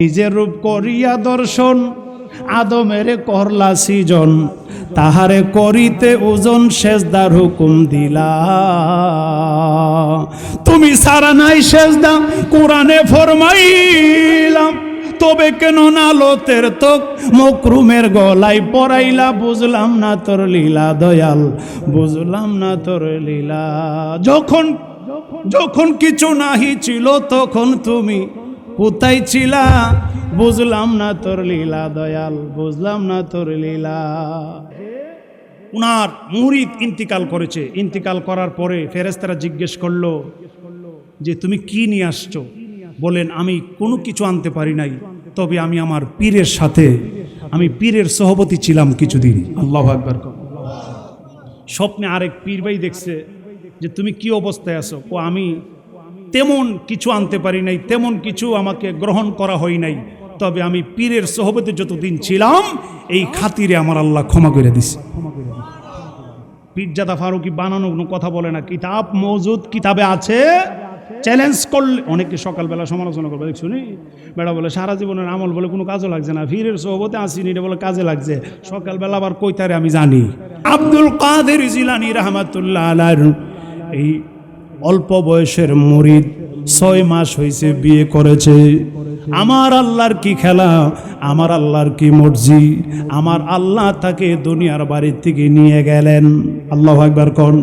নিজের রূপ করিয়া দর্শন আদমের করলা সৃজন, তাহারে করিতে ওজন সেজদার হুকুম দিলা। তুমি সারা নাই সেজদা কোরআনে ফরমাইলাম, তবে কেন না লোতের তোক মকরুমের গলায় পরাইলা। বুঝলাম না তোর লীলা দয়াল, বুঝলাম না তোর লীলা। যখন যখন কিছু নাহি ছিল তখন তুমি কোথায় ছিলা? বুঝলাম না তোর লীলা দয়াল, বুঝলাম না তোর লীলা। উনার মুরিদ ইন্তিকাল করেছে। ইন্তিকাল করার পরে ফেরেশতারা জিজ্ঞেস করলো যে তুমি কি নিয়ে আসছো? বলেন আমি কোনো কিছু আনতে পারি নাই, তবে আমি আমার পীরের সাথে, আমি পীরের সহবতী ছিলাম কিছুদিন। আল্লাহু আকবার। স্বপ্নে আরেক পীর ভাই দেখছে যে তুমি কি অবস্থায় আছো? ও আমি তেমন কিছু আনতে পারি নাই, তেমন কিছু আমাকে গ্রহণ করা হয় নাই, তবে আমি পীরের সহবতে যতদিন ছিলাম এই খাতিরে আমার আল্লাহ ক্ষমা করে দিছে। পীরজাদা ফারুকি বানানো কোনো কথা বলে না, কিতাব মওজুদ, কিতাবে আছে। চ্যালেঞ্জ করলে অনেকে সকালবেলা সমালোচনা করবে, দেখ শুনি বেড়া বলে সারা জীবনের আমল বলে কোনো কাজও লাগছে না, পীরের সহবতে আসিনি এটা বলে কাজে লাগছে। সকালবেলা আবার কইতারে আমি জানি। আব্দুল কাদের জিলানী রাহমাতুল্লাহ আলাইহি এই অল্প বয়সের মুরিদ, 6 মাস হয়েছে বিয়ে করেছে। আমার আল্লাহর কি খেলা, আমার আল্লাহর কি মর্জি, আমার আল্লাহ তাকে দুনিয়ার বাড়ি থেকে নিয়ে গেলেন। আল্লাহু আকবার কোন।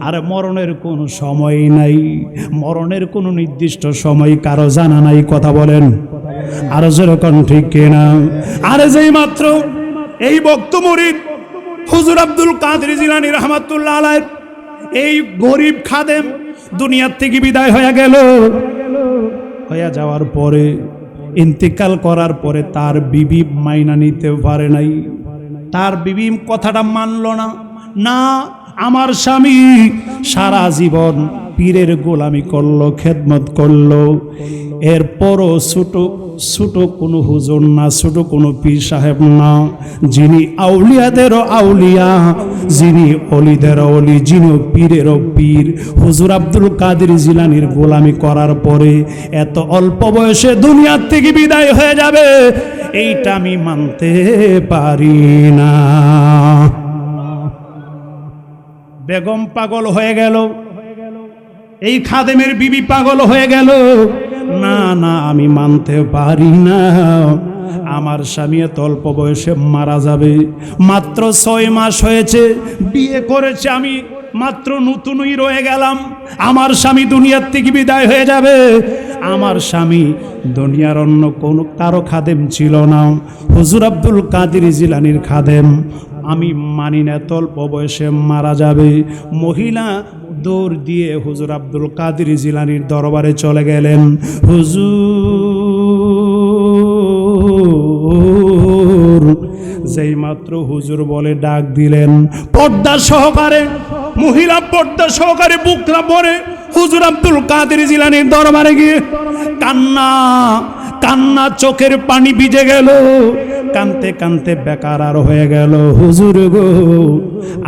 আর মরণের কোনো সময় নাই, মরণের কোনো নির্দিষ্ট সময় কারো জানা নাই। কথা বলেন আর যেরকম ঠিক কিনা? আরে যেই মাত্র এই বক্ত মুরিদ হুজুর আব্দুল কাদের জিলানী রাহমাতুল্লাহ আলাইহি এই গরিব খাদেম দুনিয়ার থেকে বিদায় হয়ে গেল। হয়ে যাওয়ার পরে, ইন্তিকাল করার পরে তার বিবি মাইনা নিতে পারে নাই। তার বিবি কথাটা মানল না। না, আমার স্বামী সারা জীবন পীরের গোলামি করলো, খেদমত করলো, এরপরও ছোট কোনো হুজুর না, ছোট কোনো পীর সাহেব না, যিনি আউলিয়াদেরও আউলিয়া, যিনি অলিদেরও অলি, যিনি পীরেরও পীর, হুজুর আব্দুল কাদের জিলানীর গোলামি করার পরে এত অল্প বয়সে দুনিয়ার থেকে বিদায় হয়ে যাবে, এইটা আমি মানতে পারি না। বেগম পাগল হয়ে গেল, এই খাদেমের বিবি পাগল হয়ে গেল। না না, আমি মানতে পারি না, আমার স্বামী এত অল্প বয়সে মারা যাবে। মাত্র 6 মাস হয়েছে বিয়ে করেছে, আমি মাত্র নতুনই রয়ে গেলাম, আমার স্বামী দুনিয়ার থেকে বিদায় হয়ে যাবে। আমার স্বামী দুনিয়ার অন্য কোনো কারো খাদেম ছিল না, হুজুর আব্দুল কাদের জিলানীর খাদেম। আমি মানি না এত অল্প বয়সে মারা যাবে। মহিলা দৌড় দিয়ে হুজুর আব্দুল কাদের জিলানীর দরবারে চলে গেলেন। হুজুর, যেই মাত্র হুজুর বলে ডাক দিলেন, পর্দা সহকারে মহিলা পর্দা সহকারে বুকটা পরে হুজুর আব্দুল কাদের জিলানীর দরবারে গিয়ে কান্না কান্না, চোখের পানি ভিজে গেল, কানতে কানতে বেকার আর হয়ে গেল। হুজুর গো,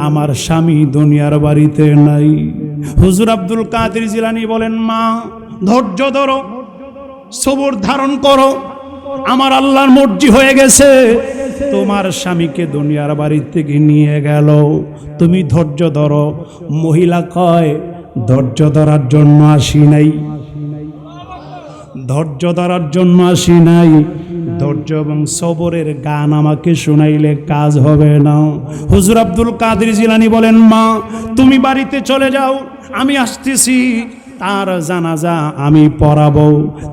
আমার স্বামী দুনিয়ার বাড়িতে নাই। হুজুর আব্দুল কাদের জিলানী বলেন, মা ধৈর্য ধরো, সবর ধারণ করো, আমার আল্লাহর মর্জি হয়ে গেছে, তোমার স্বামীকে দুনিয়ার বাড়ি থেকে নিয়ে গেল, তুমি ধৈর্য ধরো। মহিলা কয়, ধৈর্য ধরার জন্য আসি নাই, ধৈর্য ধরার জন্য আসি নাই, ধৈর্য এবং সবরের গান আমাকে শোনাইলে কাজ হবে না। হুজুর আব্দুল কাদের জিলানী বলেন, মা তুমি বাড়িতে চলে যাও, আমি আসতেছি, তার জানাজা আমি পড়াবো,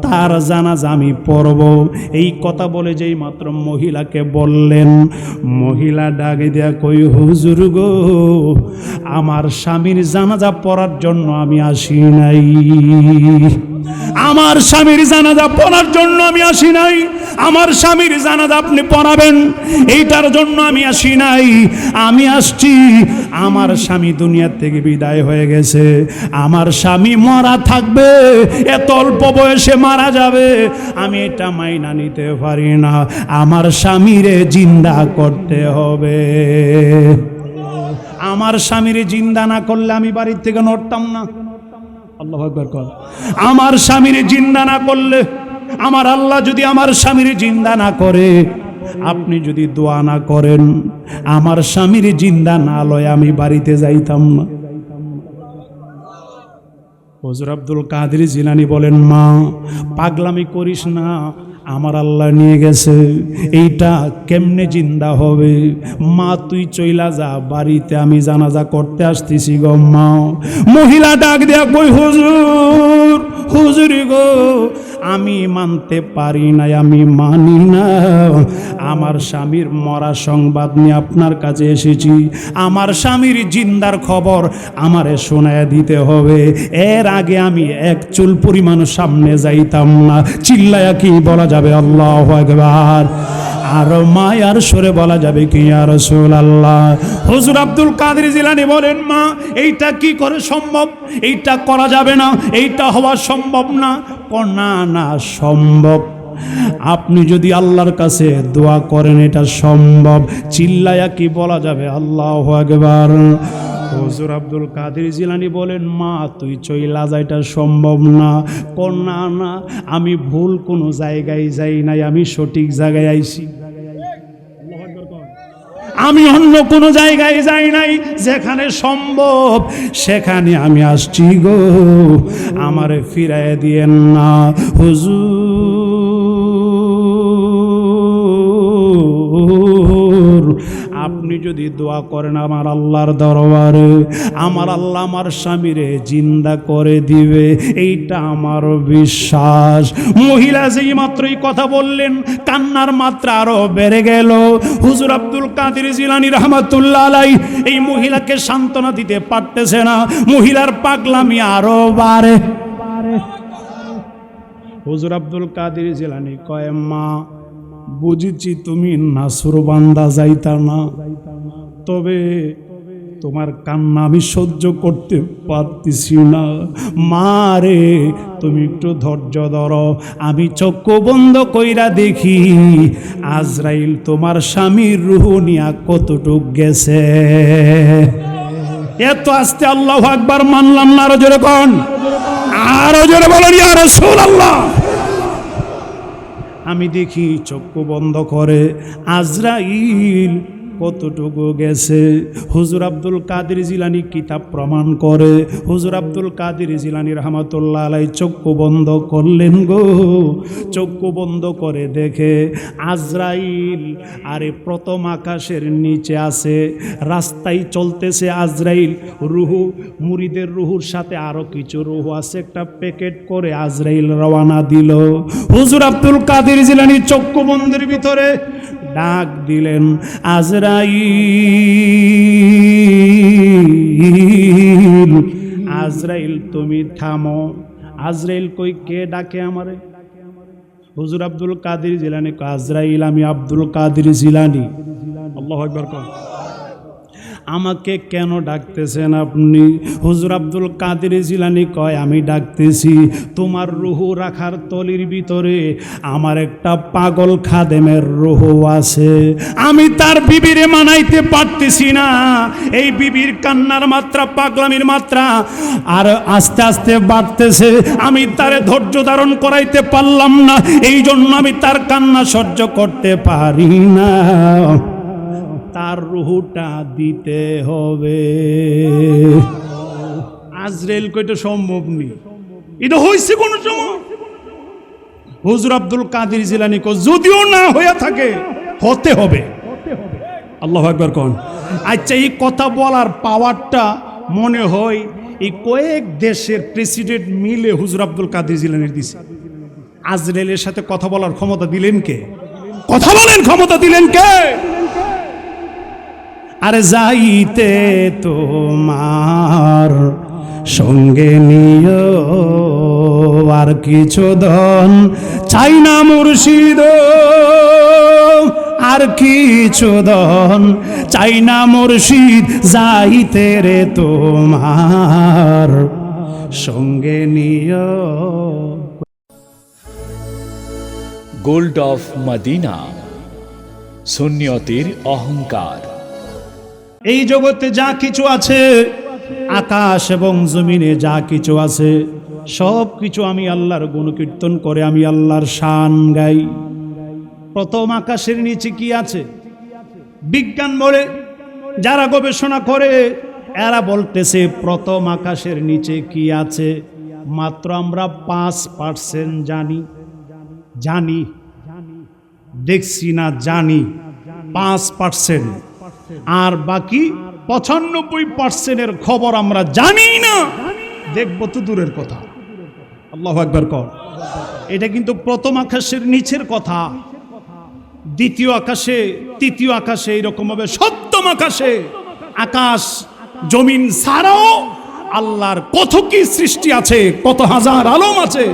তার জানাজা আমি পড়ব। এই কথা বলে যেই মাত্র মহিলাকে বললেন, মহিলা ডাকে দেয়া কই, হুজুর গো, আমার স্বামীর জানাজা পড়ার জন্য আমি আসি নাই, আমার স্বামীর জানাজা পড়ার জন্য আমি আসি নাই, আমার স্বামীর জানাজা আপনি পড়াবেন এইটার জন্য আমি আসি নাই। আমি আসছি, আমার স্বামী দুনিয়ার থেকে বিদায় হয়ে গেছে, আমার স্বামী মারা থাকবে, এত অল্প বয়সে মারা যাবে, আমি এটা মাইনা নিতে পারি না, আমার স্বামীরে জিন্দা করতে হবে। আমার স্বামীরে জিন্দা না করলে আমি বাড়ির থেকে নড়তাম না। আল্লাহু আকবার। আমার স্বামীরে জিন্দা না করলে আমার আল্লাহ যদি আমার স্বামীর জিন্দা না করে, আপনি যদি দোয়া না করেন, আমার স্বামীর জিন্দা না লয় আমি বাড়িতে যাইতাম না। হুজুর আব্দুল কাদের জিলানী বলেন, মা পাগলামি করিস না, আমার আল্লাহ নিয়ে গেছে, এইটা কেমনে জিন্দা হবে? মা তুই চইলা যা, বাড়িতে আমি জানাজা করতে আসতেছি গো মা। মহিলা ডাক দেয়া কই, হুজুর হুজুর গো, আমি মানতে পারি না, আমি মানি না। আমার স্বামীর মরা সংবাদ নিয়ে আপনার কাছে এসেছি, আমার স্বামীর জিন্দার খবর আমারে শোনায় দিতে হবে। এর আগে আমি এক চুল পরিমাণ সামনে যাইতাম না। চিল্লায়া কি বলা যাবে আল্লাহু আকবার? আর মায়ার সুরে বলা যাবে কি ইয়া রাসূলুল্লাহ? হুজুর আব্দুল কাদের জিলানী বলেন, মা এইটা কি করে সম্ভব? এইটা করা যাবে না, এইটা হওয়া সম্ভব না। না না, সম্ভব। আপনি যদি আল্লাহর কাছে দোয়া করেন এটা সম্ভব। চিল্লায়া কি বলা যাবে আল্লাহু আকবার? হুজুর আব্দুল কাদের জিলানী বলেন, মা তুই চইলা যা, এটা সম্ভব না। না না, আমি ভুল কোনো জায়গায় যাই নাই, আমি সঠিক জায়গায় আইছি। আমি অন্য কোনো জায়গায় যাই নাই, যেখানে সম্ভব সেখানে আমি আসছি গো, আমারে ফিরাইয়া দিয়েন না হুজুর। আপনি যদি দোয়া করেন আমার আল্লাহর দরবারে, আমার আল্লাহ আমার স্বামীরে জিন্দা করে দিবে, এইটা আমার বিশ্বাস। মহিলা যেই মাত্রই কথা বললেন, কান্নার মাত্রা আরো বেড়ে গেল। হুজুর আব্দুল কাদের জিলানী রাহমাতুল্লাহ আলাইহি এই মহিলাকে সান্ত্বনা দিতে পারতেছে না, মহিলার পাগলামি আরো বাড়ে। হুজুর আব্দুল কাদের জিলানী কয়, মা বুঝেছি তুমি নাসুর বান্দা যাইতা না, তবে তোমার কান্না আমি সহ্য করতে পারতেছি না। মা রে, তুমি একটু ধৈর্য ধরো, আমি চক্ষু বন্ধ কইরা দেখি আজরাইল তোমার স্বামীর রূহ নিয়া কতটুক গেছে। এত আস্তে আল্লাহু আকবার মানলাম না, আরো জোরে কোন, আরো জোরে বলেন ইয়া রাসূলুল্লাহ। আমি দেখি চক্ষু বন্ধ করে আজরাইল কতটুকু গেছে। হুজুর আব্দুল কাদের জিলানী কিতাব প্রমাণ করে, হুজুর আব্দুল কাদের জিলানী রাহমাতুল্লাহ আলাইহি চক্ষু বন্ধ করলেন গো। চক্ষু বন্ধ করে দেখে আজরাইল আরে প্রথম আকাশের নিচে আছে, রাস্তায় চলতেছে আজরাইল। রুহু, মুরিদের রুহুর সাথে আরো কিছু রুহু আছে, একটা প্যাকেট করে আজরাইল রওনা দিল। হুজুর আব্দুল কাদের জিলানী চক্ষু বন্ধের ভিতরে ডাক দিলেন, আজরাইল, আজরাইল তুমি থামো। আজরাইল কই, কে ডাকে আমারে? হুজুর আব্দুল কাদের জিলানী কয়, আজরাইল আমি আব্দুল কাদের জিলানী। আল্লাহু আকবার কয়, আমাকে কেন ডাকতেছেন আপনি? হুজুর আব্দুল কাদের জিলানী কয়, আমি ডাকতেছি তোমার রুহু রাখার তলির ভিতরে আমার একটা পাগল খাদেমের রুহু আছে, আমি তার বিবিরে মানাইতে পারতেছি না। এই বিবির কান্নার মাত্রা, পাগলামির মাত্রা আর আস্তে আস্তে বাড়তেছে, আমি তারে ধৈর্য ধারণ করাইতে পারলাম না, এই জন্য আমি তার কান্না সহ্য করতে পারি না, তার রুহুটা দিতে হবে। আজরাইল কইটা সম্ভব নেই, এটা হইছে কোন সময়? হুজুর আব্দুল কাদের জিলানী কো, যদিও না হয়ে থাকে হতে হবে। আল্লাহু আকবার কোন। আচ্ছা, এই কথা বলার পাওয়ারটা মনে হয় এই কয়েক দেশের প্রেসিডেন্ট মিলে হুজুর আব্দুল কাদের জিলানীর দিছে। আজরাইলের সাথে কথা বলার ক্ষমতা দিলেন কে? কথা বলেন, ক্ষমতা দিলেন কে? আর যাইতে তোমার সঙ্গে নিও আর কিছু ধন চাই না মুর্শিদ, আর কিছু ধন চাই না মুর্শিদ, যাইতে রে তোমার সঙ্গে নিও। গোল্ড অফ মদিনা, সুন্নিয়তের অহংকার। এই জগতে যা কিছু আছে, আকাশ এবং জমিনে যা কিছু আছে, সব কিছু আমি আল্লাহর গুণকীর্তন করে আমি আল্লাহর শান গাই। প্রথম আকাশের নিচে কি আছে? বিজ্ঞান বলে, যারা গবেষণা করে এরা বলতেছে প্রথম আকাশের নিচে কি আছে মাত্র আমরা 5% জানি, দেখছি না, জানি 5%, আর বাকি 95%-এর খবর আমরা জানি না, দেখবো তো দূরের কথা। আল্লাহু আকবার কর। এটা কিন্তু প্রথম আকাশের নিচের কথা। দ্বিতীয় আকাশে, তৃতীয় আকাশে, এরকম ভাবে সপ্তম আকাশে, আকাশ জমিন ছাড়াও আল্লাহর কত কি সৃষ্টি আছে, কত হাজার আলম আছে,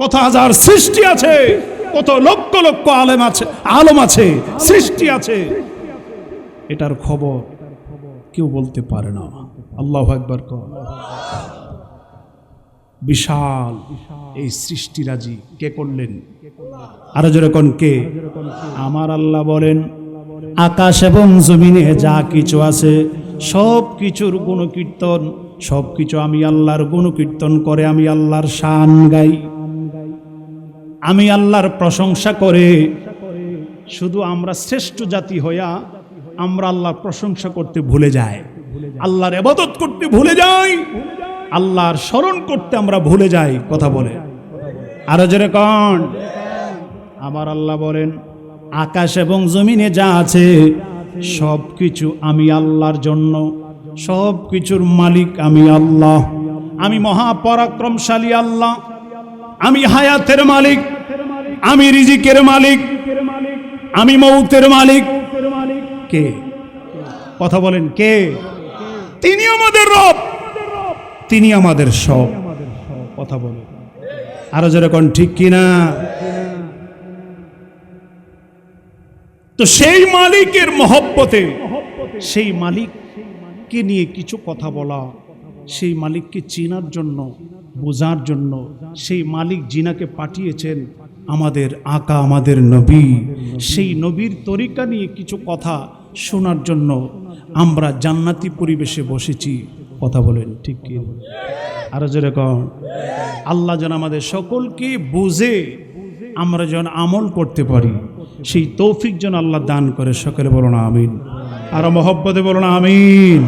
কত হাজার সৃষ্টি আছে, কত লক্ষ লক্ষ আলম আছে, সৃষ্টি আছে, এটার খবর কেউ বলতে পারে না। আল্লাহু আকবার কর। বিশাল এই সৃষ্টিরাজি কে করলেন? আরো জোরে কোন কে? আমার আল্লাহ বলেন, আকাশ এবং জমিনে যা কিছু আছে সব কিছুর গুণকীর্তন, সব কিছু আমি আল্লাহর গুণকীর্তন করে আমি আল্লাহর শান গাই, আমি আল্লাহর প্রশংসা করে। শুধু আমরা শ্রেষ্ঠ জাতি হইয়া আমরা আল্লাহর প্রশংসা করতে ভুলে যাই, আল্লাহর ইবাদত করতে ভুলে যাই, আল্লাহর স্মরণ করতে আমরা ভুলে যাই। কথা বলে আরো জোরে কোন? আমার আল্লাহ বলেন, আকাশ এবং জমিনে যা আছে সব কিছু আমি আল্লাহর জন্য, সব কিছুর মালিক আমি আল্লাহ, আমি মহাপরাক্রমশালী আল্লাহ, আমি হায়াতের মালিক, আমি রিজিকের মালিক, আমি মৌতের মালিক। কে? কথা বলেন কে? তিনি আমাদের রব, তিনি আমাদের সব। কথা বলেন আরো যেরকম ঠিক কিনা? তো সেই মালিকের মহব্বতে, সেই মালিককে নিয়ে কিছু কথা বলা, সেই মালিককে চেনার জন্য, বোঝার জন্য, সেই মালিক জিনাকে পাঠিয়েছেন আমাদের আকা, আমাদের নবী, সেই নবীর তরিকা নিয়ে কিছু কথা শোনার জন্য আমরা জান্নাতি পরিবেশে বসেছি। কথা বলেন ঠিক কি? আরো যেরকম আল্লাহ যেন আমাদের সকলকে বুঝে আমরা যেন আমল করতে পারি, সেই তৌফিক যেন আল্লাহ দান করে। সকলে বলুন আমিন। আর মহব্বতে বলুন আমিন।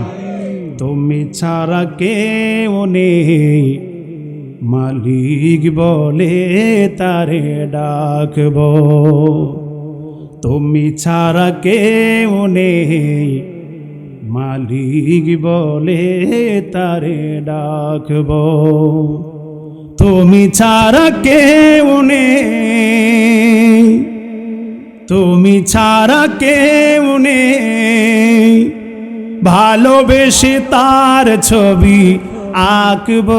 তুমি ছাড়া কেউ নেই, মালিক বলে তারে ডাকব। তুমি ছাড়া কেউ নেই, মালিক বলে তারে ডাকব। তুমি ছাড়া কেউ নেই, তুমি ছাড়া কেউ নেই, ভালোবেসে তার ছবি আঁকব।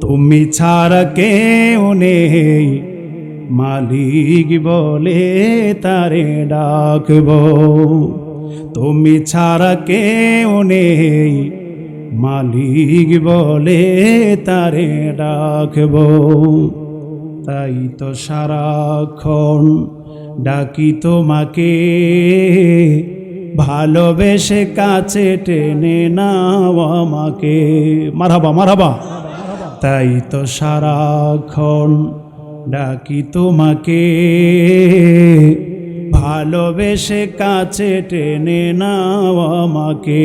তুমি ছাড়া কেউ নেই, মালিক বলে তারে ডাকব। তুমি ছাড়া কেউ নেই, মালিক বলে তারে ডাকব। তাই তো সারাক্ষণ ডাকি তোমাকে, ভালোবেসে কাছে টেনে নাও আমাকে। মারহাবা মারহাবা। তাই তো সারাক্ষণ ডাকি তোমাকে, ভালোবেসে কাছে টেনে নাও আমাকে।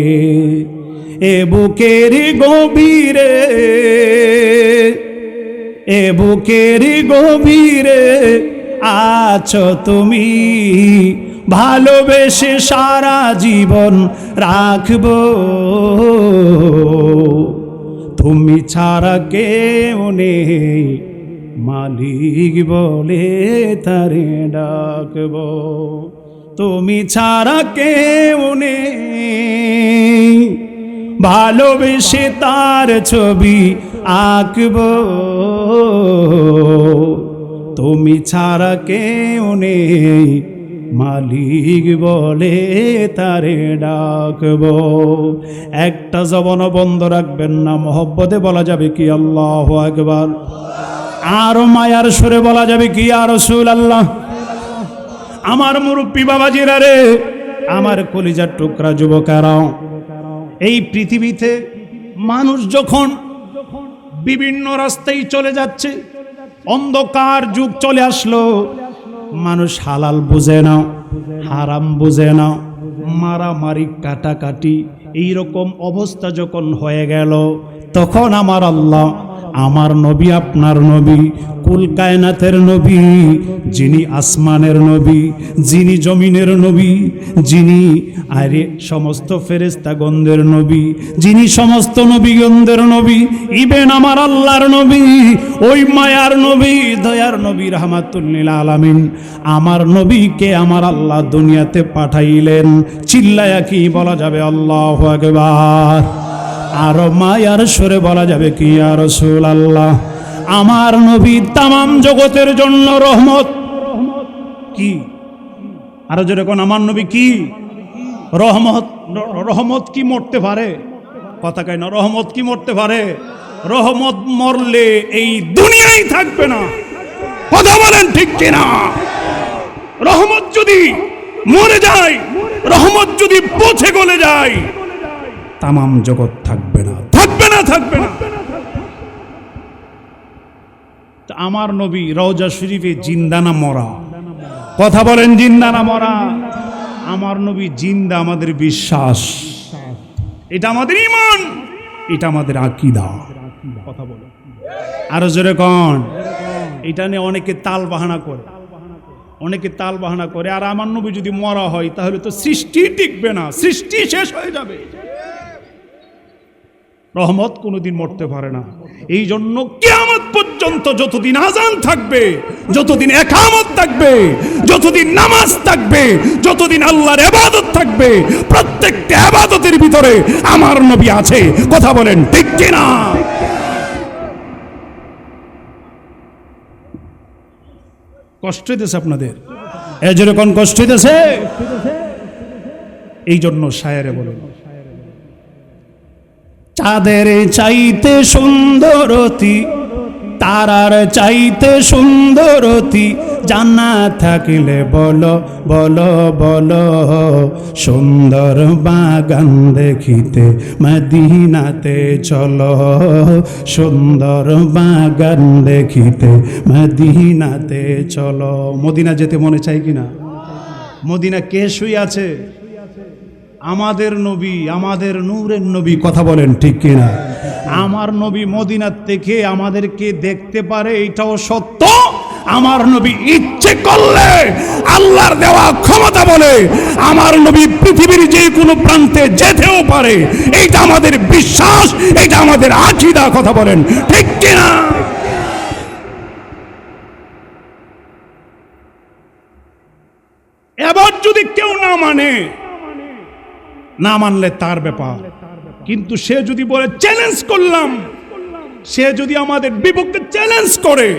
এ বুকের গভীরে, এ বুকের গভীরে আছো তুমি, ভালোবেসে সারা জীবন রাখব। তুমি ছাড়া কেউ নেই, মালিক বলে তারে ডাকব। তুমি ছাড়া কেউ নেই, ভালোবেসে তার ছবি আঁকব। তুমি ছাড়া কেউ নেই, মালিক বলে তারে ডাকব। একটা জবান বন্ধ রাখবেন না, মহব্বতে বলা যাবে কি আল্লাহু আকবার। আর মায়ার সুরে বলা যাবে কি ইয়া রাসূলুল্লাহ। আমার মুরব্বী বাবাজিরা রে, আমার কলিজার টুকরা যুবকেরা, এই পৃথিবীতে মানুষ যখন বিভিন্ন রাস্তায় চলে যাচ্ছে, অন্ধকার যুগ চলে আসলো, মানুষ হালাল বুঝে না, হারাম বুঝে না, মারামারি কাটাকাটি এইরকম অবস্থা যখন হয়ে গেল, তখন আমার আল্লাহ, আমার নবী, আপনার নবী, কুল কায়নাতের নবী, যিনি আসমানের নবী, যিনি জমিনের নবী, যিনি আরে সমস্ত ফেরেশতাগণদের নবী, যিনি সমস্ত নবীগণদের নবী, ইবেন আমার আল্লাহর নবী, ওই মায়ার নবী, দয়ার নবী, রাহমাতুল লিল আলামিন, আমার নবীকে আমার আল্লাহ দুনিয়াতে পাঠাইলেন। চিল্লায়া কি বলা যাবে আল্লাহু আকবার? আর মায়ার সুরে বলা যাবে কি ইয়া রাসূলুল্লাহ? আমার নবী তামাম জগতের জন্য রহমত। কি আরো যেরকম আমার নবী কি রহমত? রহমত কি মরতে পারে? কথা কয় না, রহমত কি মরতে পারে? রহমত মরলে এই দুনিয়াই থাকবে না। কথা বলেন ঠিক কিনা? রহমত যদি মরে যায়, রহমত যদি পচে গলে যায়, তামাম জগৎ থাকবে না, থাকবে না, থাকবে না। আমার নবী রওজা শরীফে জিন্দা না মরা? কথা বলেন, জিন্দা না মরা? আমার নবী জিন্দা, আমাদের বিশ্বাস, এটা আমাদের ঈমান, এটা আমাদের আকীদা। কথা বলেন আরো জোরে কোন? এটা নিয়ে অনেকে তাল বাহানা করে, অনেকে তাল বাহানা করে। আর আমার নবী যদি মরা হয় তাহলে তো সৃষ্টি টিকবে না, সৃষ্টি শেষ হয়ে যাবে। রহমত কোনোদিন মরতে পারে না। এই জন্য কিয়ামত পর্যন্ত যতদিন আযান থাকবে, যতদিন ইকামত থাকবে, যতদিন নামাজ থাকবে, যতদিন আল্লাহর ইবাদত থাকবে, প্রত্যেকটা ইবাদতের ভিতরে আমার নবী আছে। কথা বলেন ঠিক কি না? কষ্ট হইতেছে আপনাদের? এই যেরকম কষ্ট হইতেছে, এই জন্য শায়েরে বলেন, চাঁদের চাইতে সুন্দরতী, তারার চাইতে সুন্দরতী, জান্নাত থাকিলে বলো বলো বলো, সুন্দর বাগান দেখিতে মদিনাতে চলো, সুন্দর বাগান দেখিতে মদিনাতে চলো। মদিনা যেতে মনে চাই কিনা? মদিনা কে শুয়ে আছে? আমাদের নবী, আমাদের নূরের নবী। কথা বলেন ঠিক কিনা? আমার নবী মদিনার থেকে আমাদেরকে দেখতে পারে, এটাও সত্য। আমার নবী ইচ্ছে করলে, আল্লাহর দেওয়া ক্ষমতা বলে, আমার নবী পৃথিবীর যে কোনো প্রান্তে যেতেও পারে। এইটা আমাদের বিশ্বাস, এটা আমাদের আকীদা। কথা বলেন ঠিক কিনা? এবার যদি কেউ না মানে, না মানলে তার ব্যাপার, কিন্তু সে যদি বলে চ্যালেঞ্জ করলাম, সে যদি আমাদের বিপক্ষে চ্যালেঞ্জ করে,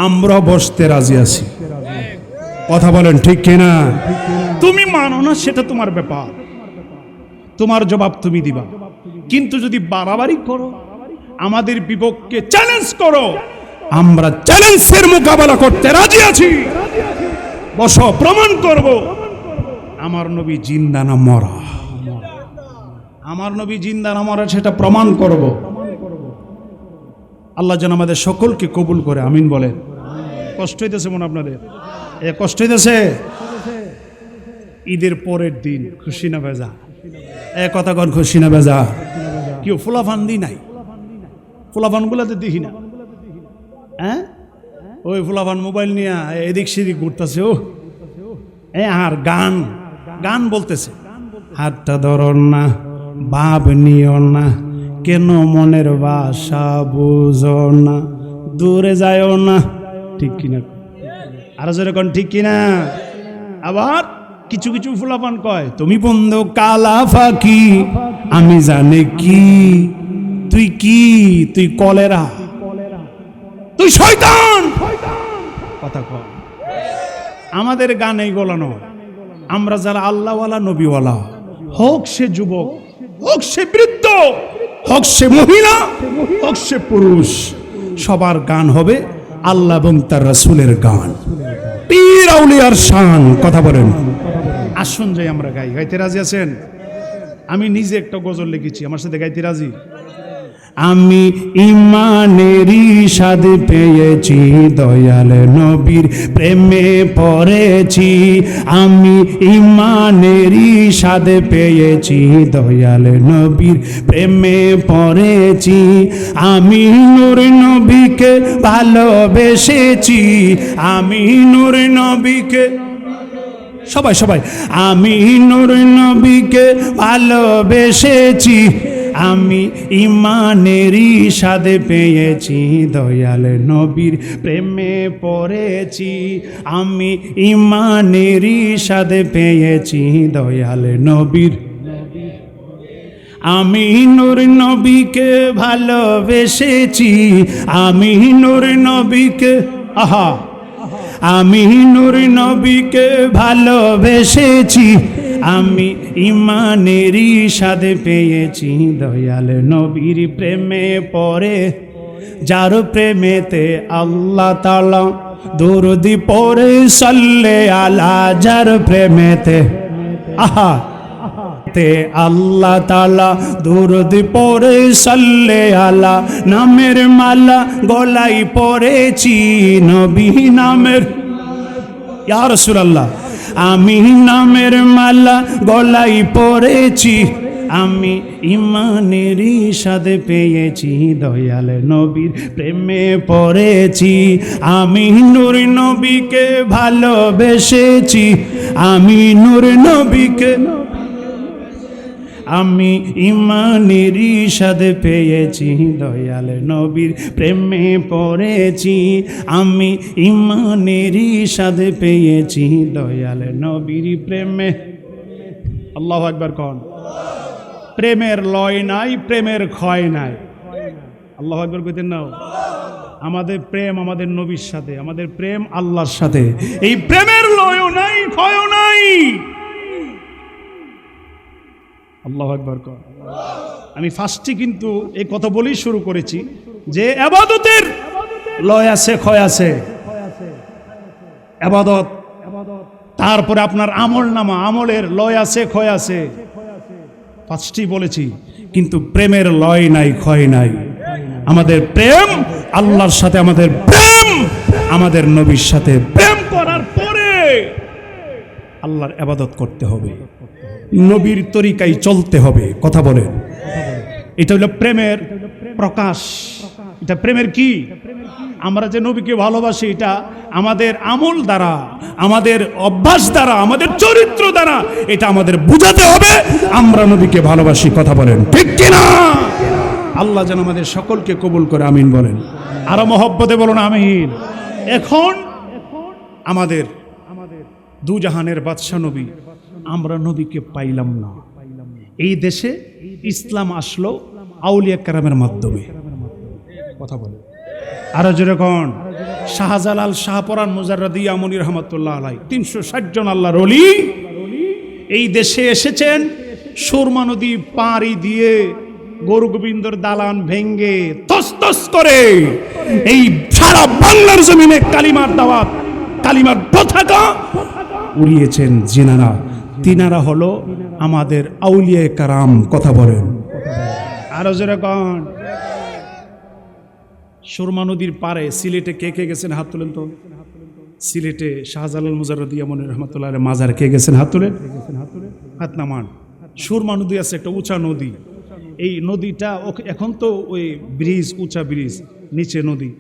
আমরা বসতে রাজি আছি। কথা বলেন ঠিক কিনা? তুমি মানো না সেটা তোমার ব্যাপার, তোমার জবাব তুমি দিবা। কিন্তু যদি বাড়াবাড়ি করো, আমাদের বিপক্ষে চ্যালেঞ্জ করো, আমরা চ্যালেঞ্জের মোকাবেলা করতে রাজি আছি। বসো, প্রমাণ করব আমার নবী জিন্দা না মরা। আমার নবী জিন্দা না মরা সেটা প্রমাণ করব। আল্লাহ যেন আমাদের সকলকে কবুল করে, আমিন বলে। কষ্ট হইতেছে মনে আপনাদের? কষ্ট হইতেছে? ঈদের পরের দিন খুশি না বেজা? কথা কন, খুশি না বেজা? কেউ ফুলাফান দি নাই? ফুলাফান গুলাতে দেখি না, হ্যাঁ? ওই ফুলাফান মোবাইল নিয়ে এদিক সেদিক ঘুরতেছে। ও আর গান গান বলতেছে, হাতটা ধরন না, ভাব নিও না, কেন মনের ভাষা বুঝো না, দূরে যায়ও না। ঠিক কিনা? আরো যেরকম ঠিক কিনা? আবার কিছু কিছু ফুলাপান কয়, তুমি বন্ধু কালা ফাঁকি, আমি জানি কি, তুই কি, তুই কলেরা, তুই শয়তান। কথা কয়। আমাদের গান এইগুলো নয়। আমরা যারা আল্লাহওয়ালা, নবীওয়ালা, হোক সে যুবক, হোক সে বৃদ্ধ, হোক সে মহিলা, হোক সে পুরুষ, সবার গান হবে আল্লাহ এবং তার রাসূলের গান, পীর আউলিয়ার শান। কথা বলেন। আসুন যাই আমরা গাই। গাইতে রাজি আছেন? আমি নিজে একটা গজল লিখেছি, আমার সাথে গাইতে রাজি? আমি ইমানেরই স্বাদ পেয়েছি, দয়াল নবীর প্রেমে পড়েছি। আমি ইমানেরই স্বাদ পেয়েছি, দয়াল নবীর প্রেমে পড়েছি। আমি নূর নবীকে ভালোবেসেছি, আমি নূর নবীকে, সবাই সবাই, আমি নূর নবীকে ভালোবেসেছি। আমি ইমানেরই স্বাদ পেয়েছি, দয়াল নবীর প্রেমে পড়েছি। আমি ইমানেরই স্বাদ পেয়েছি, দয়াল নবীর। আমি নূর নবীকে ভালোবেসেছি, আমি নূর নবীকে, আহা, আমি নূর নবীকে ভালোবেসেছি। আমি ইমানেরই স্বাদ পেয়েছি, দয়াল নবীর প্রেমে পড়ে। যার প্রেমেতে আল্লাহ তাআলা দরুদ পড়ে, সাল্লে আলা, যার প্রেমেতে, আহা, তে আল্লাহ তাআলা দরুদ পড়ে, সাল্লে আলা, নামের মালা গলায় পড়েছি, নবী নামের, ইয়া রাসূলুল্লাহ, আমি নামের মালা গলায় পড়েছি। আমি ইমানেরই স্বাদ পেয়েছি, দয়াল নবীর প্রেমে পড়েছি। আমি নূর নবীকে ভালোবেসেছি, আমি নূর নবীকে, আমি ইমানেরই স্বাদ পেয়েছি, দয়াল নবীর প্রেমে পড়েছি। আমি ইমানেরই স্বাদ পেয়েছি, দয়াল নবীর প্রেমে। আল্লাহু আকবার কোন। প্রেমের লয় নাই, প্রেমের ক্ষয় নাই। আল্লাহু আকবার কইতেন না? আমাদের প্রেম আমাদের নবীর সাথে, আমাদের প্রেম আল্লাহর সাথে। এই প্রেমের লয়ও নাই, ক্ষয়ও নাই। আল্লাহু আকবার কর। আমি ফার্স্টে কিন্তু এই কথা বলেই শুরু করেছি যে ইবাদতের লয় আছে, ক্ষয় আছে। ইবাদত, তারপরে আপনার আমল নামা, আমলের লয় আছে, ক্ষয় আছে। ফার্স্টেই বলেছি, কিন্তু প্রেমের লয় নাই, ক্ষয় নাই। আমাদের প্রেম আল্লাহর সাথে, আমাদের প্রেম আমাদের নবীর সাথে। প্রেম করার পরে আল্লাহর ইবাদত করতে হবে, নবীর তরিকায় চলতে হবে। কথা বলেন, এটা হলো প্রেমের প্রকাশ। এটা প্রেমের কি? আমরা যে নবীকে ভালোবাসি, এটা আমাদের আমল দ্বারা, আমাদের অভ্যাস দ্বারা, আমাদের চরিত্র দ্বারা এটা আমাদের বুঝাতে হবে আমরা নবীকে ভালোবাসি। কথা বলেন ঠিক কিনা? আল্লাহ যেন আমাদের সকলকে কবুল করে, আমিন বলেন। আরো মহব্বতে বলুন আমিন। এখন আমাদের দু জাহানের বাদশা নবী, আমরা নবীকে পাইলাম না। এই দেশে ইসলাম আসলো আউলিয়া কেরামের মাধ্যমে। কথা বলে আরো যেরকম শাহজালাল, শাহপরান, মুজাররদিয়া, মনির রহমাতুল্লাহ আলাই, 360 জন আল্লাহর ওলি এই দেশে এসেছেন। সুরমা নদী পাড়ি দিয়ে গরু গোবিন্দর দালান ভেঙ্গে তসতস করে এই সারা বাংলার জমিনে কালিমার দাওয়াত, কালিমার পতাকা উড়িয়েছেন জিনারা। তিনারা হলো আমাদের আউলিয়া কারাম। কথা বলেন আরো যেরকম সুরমা নদীর পারে সিলেটে কে কে গেছেন হাত তুলেন তো। সিলেটে শাহজালাল, মুজাররদিয়া, মনির রহমাতুল্লাহ আলাইহির মাজার কে গেছেন হাত তুলেন, হাত নামান। সুরমা নদী আছে একটা উঁচা নদী। এই নদীটা এখন তো ওই ব্রিজ, উঁচা ব্রিজ, নিচে নদী।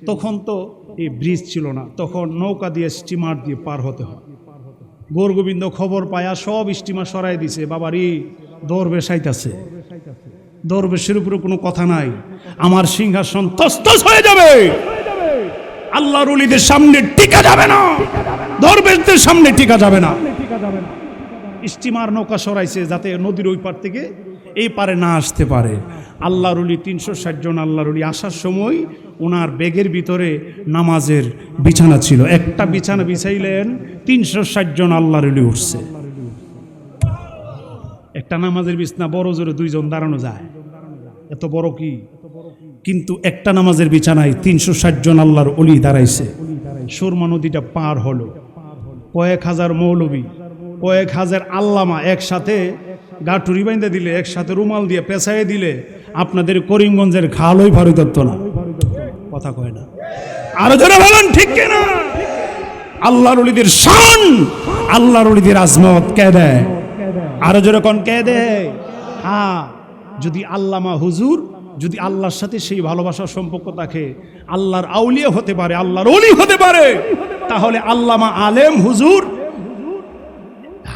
তখন তো এই ব্রিজ ছিল না, তখন নৌকা দিয়ে, স্টিমার দিয়ে পার হতে হয়। গৌর গোবিন্দ খবর পায়া সব স্টিমার সরাই দিছে। বাবারি দরবেশ আইতাছে, দরবেশের উপরে কোনো কথা নাই, আমার সিংহাসন তসতস হয়ে যাবে, আল্লাহর ওলিদের সামনে টিকা যাবে না, দরবেশদের সামনে টিকা যাবে না। স্টিমার নৌকা সরাইছে যাতে নদীর ওই পার থেকে এই পারে না আসতে পারে। আল্লাহর ওলি 360 জন আল্লাহর ওলি আসার সময় ওনার ব্যাগের ভিতরে নামাজের বিছানা ছিল। একটা বিছানা বিছাইলেন, 360 জন আল্লাহর ওলি উঠছে। একটা নামাজের বিছানা বড় জোরে 2 জন দাঁড়ানো যায়, এত বড় কি? কিন্তু একটা নামাজের বিছানায় 360 জন আল্লাহর ওলি দাঁড়াইছে। সুরমা নদীটা পার হলো। কয়েক হাজার মৌলবী, কয়েক হাজার আল্লামা একসাথে গা টুরি বাইন্দা দিলে, একসাথে রুমাল দিয়ে পেঁচাইয়ে দিলে আপনাদের করিমগঞ্জের খালই ভারী তত্ত্ব না, কথা কয় না। আরো যারা বলেন ঠিক কিনা? আল্লাহর ওলিদের শান, আল্লাহর ওলিদের আজমত কে দেয়? আরো যেরকম কে দেয়? হ্যাঁ, যদি আল্লামা হুজুর যদি আল্লাহর সাথে সেই ভালোবাসার সম্পর্ক থাকে, আল্লাহর আউলিয়া হতে পারে, আল্লাহর ওলি হতে পারে, তাহলে আল্লামা আলেম হুজুর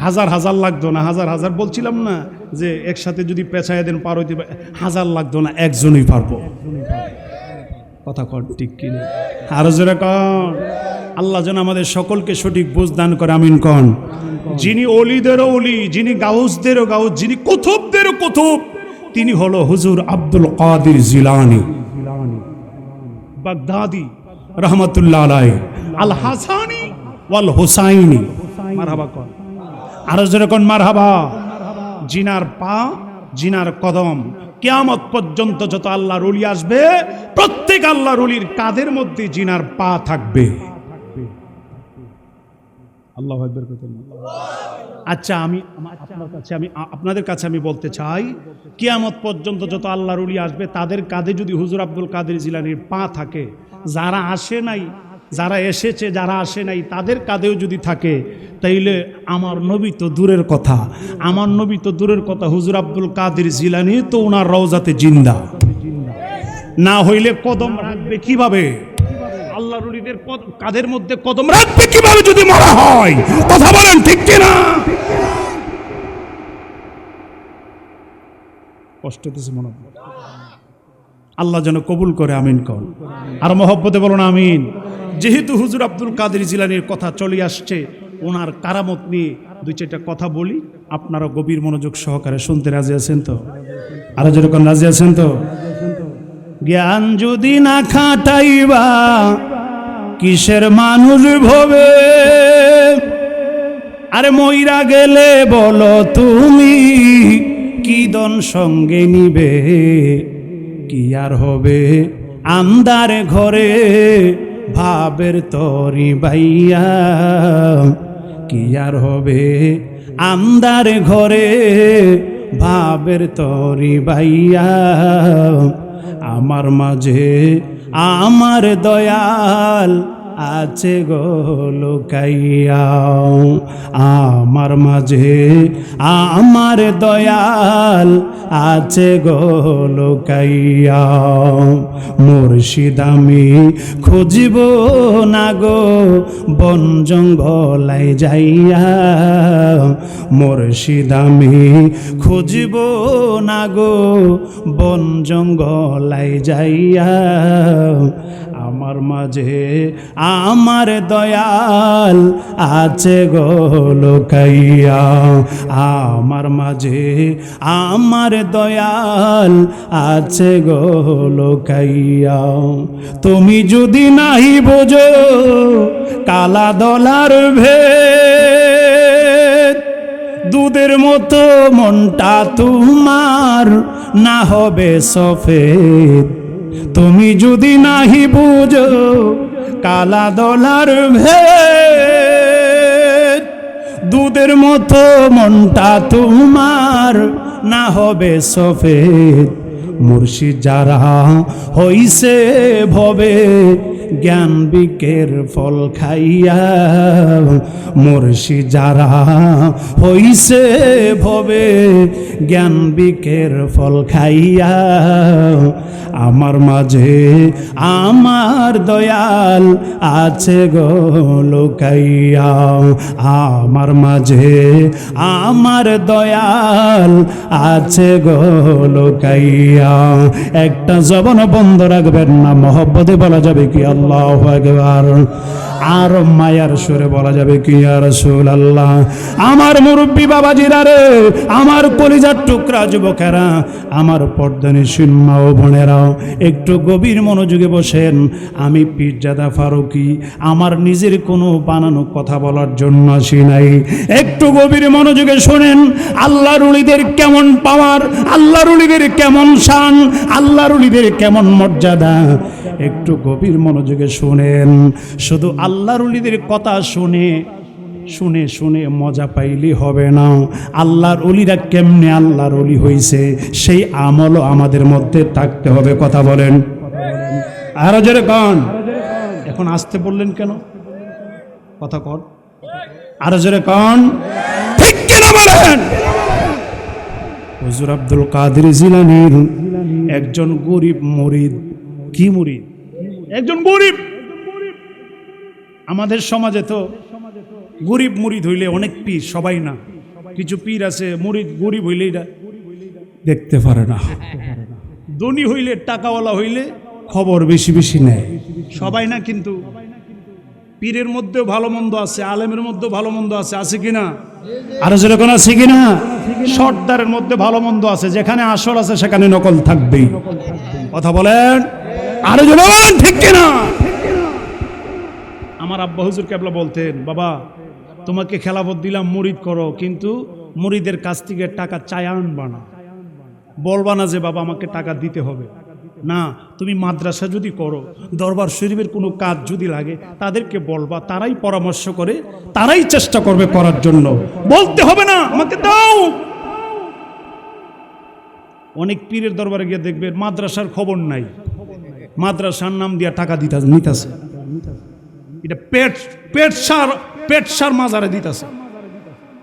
হাজার হাজার লাগতো না, হাজার হাজার বলছিলাম না যে একসাথে যদি পেঁচায় দেন পার হইতে হাজার লাগতো না, একজনই পারবো, কথা কন ঠিক কিনা? আরো যেরকম আল্লাহ যেন আমাদের সকলকে সঠিক বুঝ দান করে, আমিন কন। যিনি অলিদেরও অলি, যিনি গাউসদেরও গাউস, যিনি কুতুবদেরও কুতুব, তিনি হলো হুজুর আব্দুল কাদের জিলানী বাগদাদি রহমতুল্লাহ আলাইহি, আল হাসানি ওয়াল হুসাইনি, মারহাবা কন। আরো যেরকম মারহাবা। জিনার পা, জিনার কদম, কিয়ামত পর্যন্ত যত আল্লাহর ওলি আসবে, প্রত্যেক আল্লাহর ওলির কাদের মধ্যে জিনার পা থাকবে। আল্লাহু আকবার কইতেন। আচ্ছা, আপনাদের কাছে আমি বলতে চাই, কিয়ামত পর্যন্ত যত আল্লাহর ওলি আসবে তাদের কাঁধে যদি হুজুর আব্দুল কাদের জিলানীর পা থাকে, যারা আসে নাই, যারা এসেছে, যারা আসে নাই, তাদের কাঁধেও যদি থাকে, তাইলে আমার নবী তো দূরের কথা, আমার নবী তো দূরের কথা, হুজুর আব্দুল কাদের জিলানী তো ওনার রওজাতে জিন্দা, না হইলে কদম রাখবে কিভাবে? আল্লাহর ওলিদের কাঁধের মধ্যে কদম রাখবে কিভাবে যদি মরা হয়? কথা বলেন ঠিক কিনা? কষ্ট হতেছে মনে হয়, আল্লাহ যেন কবুল করে, আমিন কর। আর মহব্বতে বলুন আমিন। যেহেতু হুজুর আব্দুল কাদের জিলানীর কথা চলে আসছে, ওনার কারামত নিয়ে দুই চারটা কথা বলি, আপনারা গভীর মনোযোগ সহকারে শুনতে রাজি আছেন তো? আরো যেরকম রাজি আছেন তো? জ্ঞান যদি না খাটাইবা কিসের মানুষ ভবে, আরে মইরা গেলে বলো তুমি কি দন সঙ্গে নিবে, কি আর হবে আন্দার ঘরে ভাবের তরি বাইয়া, কি আর হবে আন্দার ঘরে ভাবের তরি বাইয়া, আমার মাঝে আমার দয়াল আছে গো লুকাইয়া, আমার মাঝে আমার দয়াল আছে গো লুকাইয়া, মুর্শিদ আমি খুঁজিব না গো বন জঙ্গলাই যাইয়া, মুর্শিদ আমি খুঁজিব না গো বন জঙ্গলাই যাইয়া, আমার মাঝে আমার দয়াল আছে গো লুকাইয়া, আমার মাঝে আমার দয়াল আছে গো লুকাইয়া। তুমি যদি নাহি বোঝো কালা দলার ভেদ, দুধের মতো মনটা তোমার না হবে সফেদ, তুমি যদি নাহি বুঝো কালা দলার ভেদ, দুধের মতো মনটা তোমার না হবে সফেদ, মুর্শিদ যারা হইছে ভবে জ্ঞান বিকের ফল খাইয়া, মুর্শিদ যারা হইছে ভবে জ্ঞান বিকের ফল খাইয়া, আমার মাঝে আমার দয়াল আছে গো লুকাইয়া, আমার মাঝে আমার দয়াল আছে গো লুকাইয়া। একটা জবান বন্ধ রাখবেন না, মহব্বতে বলা যাবে কি আল্লাহু আকবার, আর মায়ার সুরে বলা যাবে কি ইয়া রাসূলুল্লাহ। আমার মুরব্বী বাবাজিরা রে, আমার কলিজার টুকরা যুবকেরা, আমার পর্দানিশীল মা ও বোনেরাও, একটু গভীর মনোযোগে বসেন। আমি পীরজাদা ফারুকী আমার নিজের কোনো বানানো কথা বলার জন্য আসি নাই, একটু গভীর মনোযোগে শোনেন। আল্লাহর ওলিদের কেমন পাওয়ার, আল্লাহর ওলিদের কেমন শান, আল্লাহর ওলিদের কেমন মর্যাদা, একটু গভীর মনোযোগে শোনেন। শুধু আল্লাহর ওলিদের কথা শুনে শুনে শুনে মজা পাইলে হবে না। আল্লাহর ওলিরা কেমনে আল্লাহর ওলি হইছে সেই আমলও আমাদের মধ্যে থাকতে হবে। কথা বলেন আরো জোরে কন। এখন আসতে বললেন কেন? কথা কন আরো জোরে কন, ঠিক কিনা বলেন? হুজুর আব্দুল কাদের জিলানীর একজন গরিব মুরিদ। কি মুরিদ? একজন গরিব। আমাদের সমাজে তো গরিব মুরিদ হইলে অনেক পীর, সবাই না, কিছু পীর আছে মুরিদ গরিব হইলে এটা দেখতে পারে না। ধনী হইলে টাকাওয়ালা হইলে খবর বেশি বেশি নেয়, সবাই না। কিন্তু পীরের মধ্যেও ভালো মন্দ আছে, আলেমের মধ্যেও ভালো মন্দ আছে, আছে কিনা? আরো যেরকম আছে কিনা? সর্দারের মধ্যে ভালো মন্দ আছে, যেখানে আসল আছে সেখানে নকল থাকবেই। কথা বলেন আরো যেরকম, ঠিক কিনা? আমার আব্বা হুজুর কেবলা বলতেন, বাবা তোমাকে খেলাফত দিলাম, মুরিদ করো, কিন্তু মুরিদের কাছ থেকে টাকা চায় আনবা না, বলবা না যে বাবা আমাকে টাকা দিতে হবে না। তুমি মাদ্রাসা যদি করো, দরবার শরীফের কোনো কাজ যদি লাগে, তাদেরকে বলবা, তারাই পরামর্শ করে, তারাই চেষ্টা করবে করার জন্য, বলতে হবে না আমাকে দাও। অনেক পীরের দরবারে গিয়ে দেখবে মাদ্রাসার খবর নাই, মাদ্রাসার নাম দিয়া টাকা নিতেছে। এটা পেট সার মাজারে দিতেছে।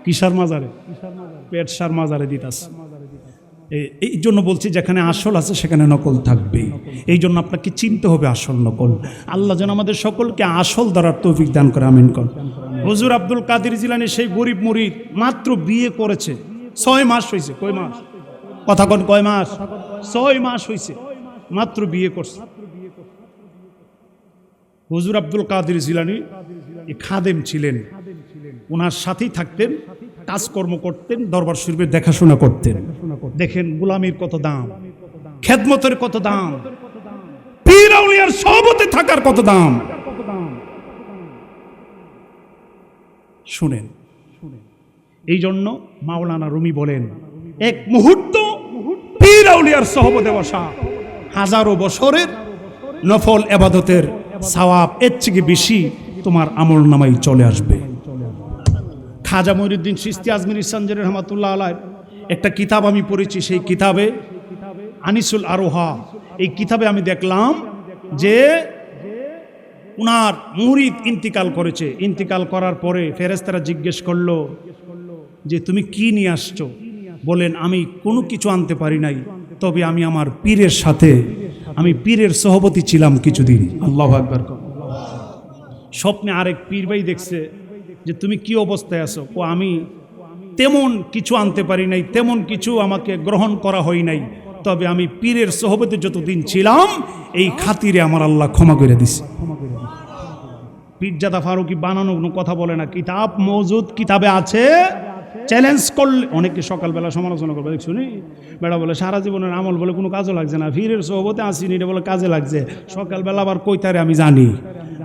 কিসার মাজারে? পেট সার মাজারে দিতেছে। এই জন্য বলছি, যেখানে আসল আছে সেখানে নকল থাকবেই। এই জন্য আপনাকে চিনতে হবে আসল নকল। আল্লাহ যেন আমাদের সকলকে আসল ধরার তৌফিক দান করে, আমিন কোন। হুজুর আব্দুল কাদের জিলানী সেই গরিব মুরিদ মাত্র বিয়ে করেছে, 6 মাস হয়েছে। কয় মাস? কথা কোন, কয় মাস? 6 মাস হয়েছে, মাত্র বিয়ে করছে। হুজুর আব্দুল কাদের জিলানী খাদেম ছিলেন, ওনার সাথেই থাকতেন, কাজকর্ম করতেন, দরবার শরীফের দেখাশোনা করতেন। দেখেন গোলামির কত দাম, খেদমতের কত দাম, পীর আউলিয়ার সহবতে থাকার কত দাম। শুনেন, এই জন্য মাওলানা রুমি বলেন, এক মুহূর্ত পীর আউলিয়ার সহবতে বসা হাজারো বছরের নফল ইবাদতের সওয়াব এর থেকে বেশি তোমার আমল নামায় চলে আসবে। খাজা মঈনুদ্দিন চিশতি আজমির ইসানজারি রহমাতুল্লাহ আলাইহি একটা কিতাব আমি পড়েছি, সেই কিতাবে আনিসুল আরোহা, এই কিতাবে আমি দেখলাম যে উনার মুরিদ ইন্তিকাল করেছে। ইন্তিকাল করার পরে ফেরেশতারা জিজ্ঞেস করলো যে তুমি কি নিয়ে আসছো? বলেন আমি কোনো কিছু আনতে পারি নাই, তবে আমি আমার পীরের সাথে, আমি পীরের সহবতী ছিলাম কিছুদিন। আল্লাহু আকবার। স্বপ্নে আরেক পীর ভাই দেখছে যে তুমি কি অবস্থায় আছো? আমি তেমন কিছু আনতে পারি নাই, তেমন কিছু আমাকে গ্রহণ করা হয় নাই, তবে আমি পীরের সহবতে যতদিন ছিলাম এই খাতিরে আমার আল্লাহ ক্ষমা করে দিছে। পীরজাদা ফারুকি বানানো কোনো কথা বলে না, কিতাব মওজুদ, কিতাবে আছে। চ্যালেঞ্জ করলে অনেকে সকালবেলা সমালোচনা করবে, দেখ শুনি বেড়া বলে সারা জীবনের আমল বলে কোনো কাজও লাগছে না, পীরের সহবতে আসিনি, এটা বলে কাজে লাগছে। সকালবেলা আবার কইতারে আমি জানি,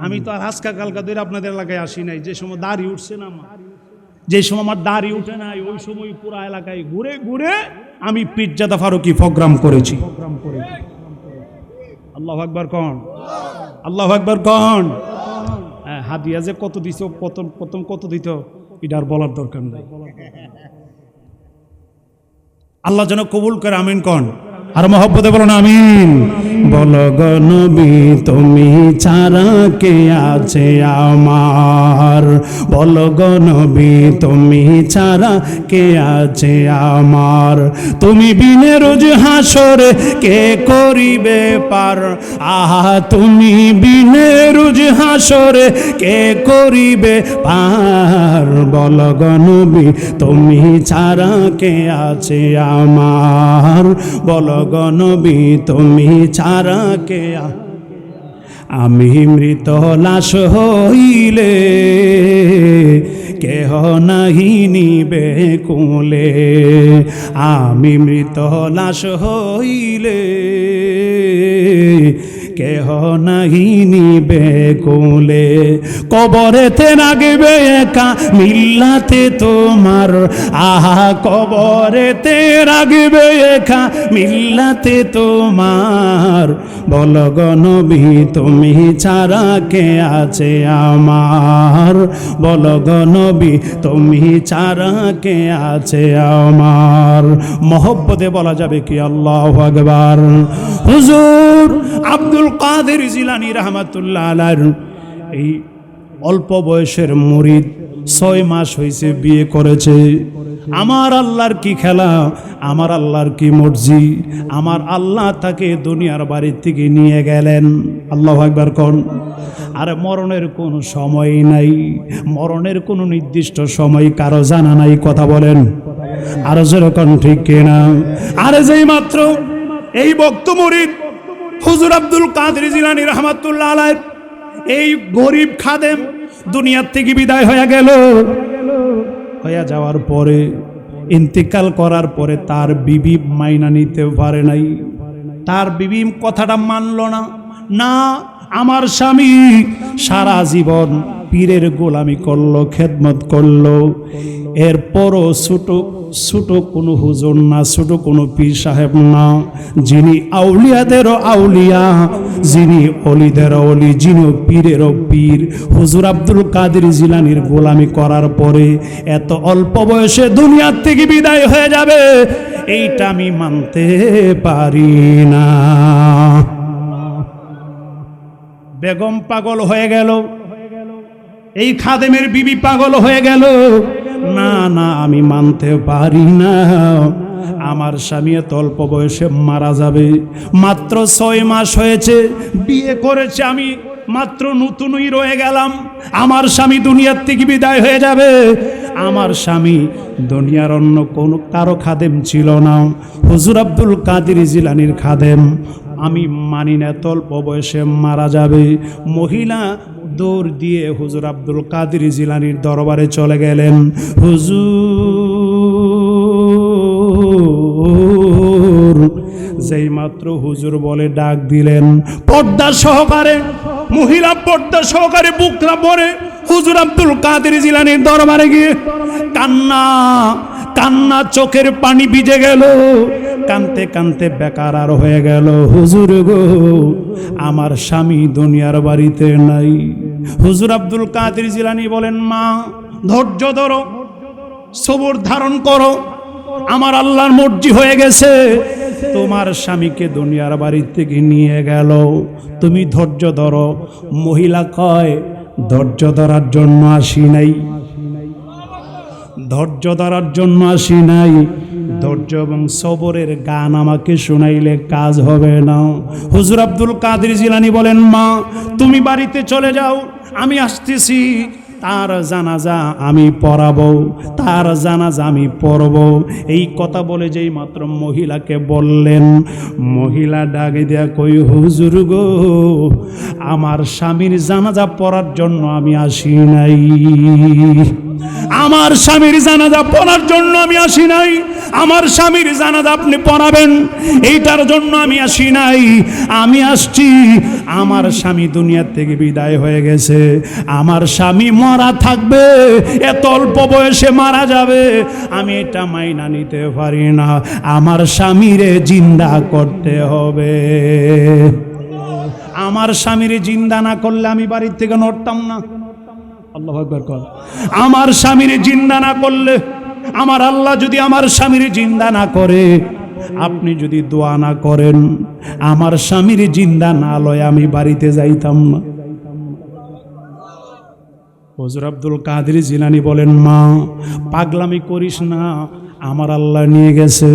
আমি তো আর আজকা কালকা ধরে আপনাদের এলাকায় আসি নাই। যে সময় দাড়ি উঠছে না আমার, যে সময় আমার দাড়ি উঠে নাই, ওই সময় পুরা এলাকায় ঘুরে ঘুরে আমি পীরজাদা ফারুকি প্রোগ্রাম করেছি। আল্লাহু আকবার কন, আল্লাহু আকবার কন। হাদিয়া যে কত দিত, প্রথম কত দিত এটা আর বলার দরকার নাই। আল্লাহ যেন কবুল করে, আমিন কন। আর মহব্বতে বলুন আমিন। বলো গো নবী তুমি ছাড়া কে আছে আমার? বলো গো নবী তুমি ছাড়া কে আছে আমার? তুমি বিনে রোজ হাসরে কে করিবে পার? আহা তুমি বিনে রোজ হাসরে কে করিবে পার? বলো গো নবী তুমি ছাড়া কে আছে আমার? বলো গো নবী তুমি ছাড়া কে? আমি মৃত লাশ হইলে কেহ নাহি নিবে কোলে। আমি মৃত লাশ হইলে কেহ নাহি নিবে কোলে, কবরেতে রাখবে একা মিল্লাতে তোমার, আহা কবরেতে রাখবে একা মিল্লাতে তোমার, বলো গো নবী তুমি ছাড়া কে আছে আমার, বলো গো নবী তুমি ছাড়া কে আছে আমার। মহব্বতে বলা যাবে কি আল্লাহু আকবার। হুজুর আব্দুল কাদের জিলানী রাহমাতুল্লাহ আলাইহি এই অল্প বয়সের মুরিদ, 6 মাস হয়েছে বিয়ে করেছে। আমার আল্লাহর কি খেলা, আমার আল্লাহর কি মর্জি, আমার আল্লাহ তাকে দুনিয়ার বাড়ি থেকে নিয়ে গেলেন। আল্লাহু আকবার কোন। আর মরণের কোনো সময় নাই, মরণের কোনো নির্দিষ্ট সময় কারো জানা নাই, কথা বলেন আর যেরকম ঠিক কিনা। আর যেই মাত্র এই বক্ত মুরিদ হুজুর আব্দুল কাদের জিলানী রাহমাতুল্লাহ আলাইহি এই গরিব খাদেম দুনিয়ার থেকে বিদায় হয়ে গেল, হয়ে যাওয়ার পরে ইন্তিকাল করার পরে তার বিবি মাইনা নিতে পারে নাই, তার বিবি কথাটা মানল না। না, আমার স্বামী সারা জীবন পীরের গোলামি করলো, খেদমত করলো, এরপরও ছোট কোনো হুজুর না, ছোট কোনো পীর সাহেব না, যিনি আউলিয়াদেরও আউলিয়া, যিনি অলিদেরও অলি, যিনি পীরেরও পীর, হুজুর আব্দুল কাদের জিলানীর গোলামি করার পরে এত অল্প বয়সে দুনিয়ার থেকে বিদায় হয়ে যাবে, এইটা আমি মানতে পারি না। বেগম পাগল হয়ে গেল, এই খাদেমের বিবি পাগল হয়ে গেল। না না, আমি মানতে পারি না, আমার স্বামী এত অল্প বয়সে মারা যাবে। মাত্র 6 মাস হয়েছে বিয়ে করেছে, আমি মাত্র নতুনই রয়ে গেলাম, আমার স্বামী দুনিয়ার থেকে বিদায় হয়ে যাবে। আমার স্বামী দুনিয়ার অন্য কোনো কারো খাদেম ছিল না, হুজুর আব্দুল কাদের জিলানীর খাদেম। আমি মানি না এত অল্প বয়সে মারা যাবে। মহিলা দৌড় দিয়ে হুজুর আব্দুল কাদের জিলানীর দরবারে চলে গেলেন। হুজুর, যেই মাত্র হুজুর বলে ডাক দিলেন, পর্দা সহকারে মহিলা পর্দা সহকারে বুকরা পরে হুজুর আব্দুল কাদের জিলানীর দরবারে গিয়ে কান্না কান্না, চোখের পানি ভিজে গেল, কানতে কানতে বেকার আর হয়ে গেল। হুজুর গো, আমার স্বামী দুনিয়ার বাড়িতে নাই। হুজুর আব্দুল কাদের জিলানী বলেন, মা ধৈর্য ধরো, সবর ধারণ করো, আমার আল্লাহর মর্জি হয়ে গেছে, তোমার স্বামীকে দুনিয়ার বাড়ি থেকে নিয়ে গেল, তুমি ধৈর্য ধরো। মহিলা কয়, ধৈর্য ধরার জন্য আসি নাই, ধৈর্য ধরার জন্য আসি নাই, ধৈর্য এবং সবরের গান আমাকে শোনাইলে কাজ হবে না। হুজুর আব্দুল কাদের জিলানী বলেন, মা তুমি বাড়িতে চলে যাও, আমি আসতেছি, তার জানাজা আমি পড়াবো, তার জানাজা আমি পড়ব। এই কথা বলে যেই মাত্র মহিলাকে বললেন, মহিলা ডাকে দেয়া কই, হুজুর গো, আমার স্বামীর জানাজা পড়ার জন্য আমি আসি নাই, আমার স্বামীর জানাজা পড়ার জন্য আমি আসি নাই, আমার স্বামীর জানাজা আপনি পড়াবেন এইটার জন্য আমি আসি নাই, আমি আসছি, আমার স্বামী দুনিয়া থেকে বিদায় হয়ে গেছে, আমার স্বামী মারা থাকবে, এত অল্প বয়সে মারা যাবে, আমি এটা মাইনা নিতে পারি না, আমার স্বামীরে জিন্দা করতে হবে। আমার স্বামীরে জিন্দা না করলে আমি বাড়ির থেকে নড়তাম না। আল্লাহু আকবার কর। আমার স্বামীর জিন্দা না করলে, আমার আল্লাহ যদি আমার স্বামীর জিন্দা না করে, আপনি যদি দোয়া না করেন, আমার স্বামীর জিন্দা না লয় আমি বাড়িতে যাইতাম না। হুজুর আব্দুল কাদের জিলানী বলেন, মা পাগলামি করিস না, আমার আল্লাহ নিয়ে গেছে,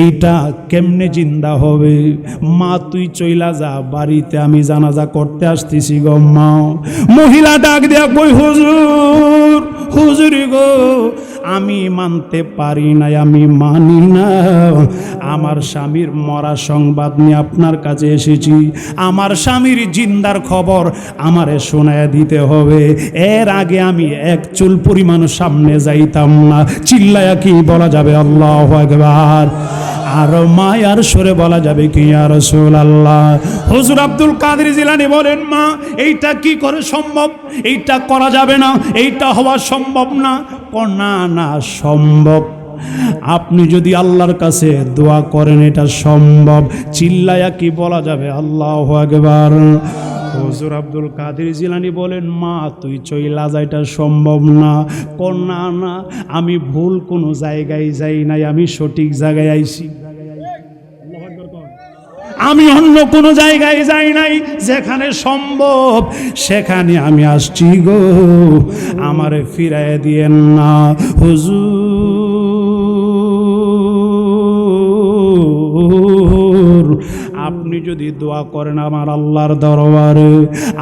এইটা কেমনে জিন্দা হবে, মা তুই চইলা যা বাড়িতে, আমি জানাজা করতে আসতেছি গো মা। মহিলা ডাক দেয়া কই, হুজুর, হুজুর গো, আমি মানতে পারি না, আমি মানি না, আমার স্বামীর মরা সংবাদ নিয়ে আপনার কাছে এসেছি, আমার স্বামীর জিন্দার খবর আমারে শোনায় দিতে হবে, এর আগে আমি এক চুল পরিমাণ সামনে যাইতাম না। চিল্লায়া কি বলা যাবে? আল্লাহু আকবার। আর মায়ার সুরে বলা যাবে কি ইয়া রাসূলুল্লাহ। হুজুর আব্দুল কাদের জিলানী বলেন, মা এইটা কি করে সম্ভব? এইটা করা যাবে না, এইটা হওয়া সম্ভব না। না না, সম্ভব। আপনি যদি আল্লাহর কাছে দোয়া করেন এটা সম্ভব। চিল্লায়া কি বলা যাবে আল্লাহু আকবার। হুজুর আব্দুল কাদের জিলানী বলেন, মা তুই চইলা যা, এটা সম্ভব না। না না, আমি ভুল কোনো জায়গায় যাই নাই, আমি সঠিক জায়গায় আইছি। আমি অন্য কোনো জায়গায় যাই নাই, যেখানে সম্ভব সেখানে আমি আসছি গো, আমারে ফিরায় দিয়েন না হুজুর। আপনি যদি দোয়া করেন আমার আল্লাহর দরবারে,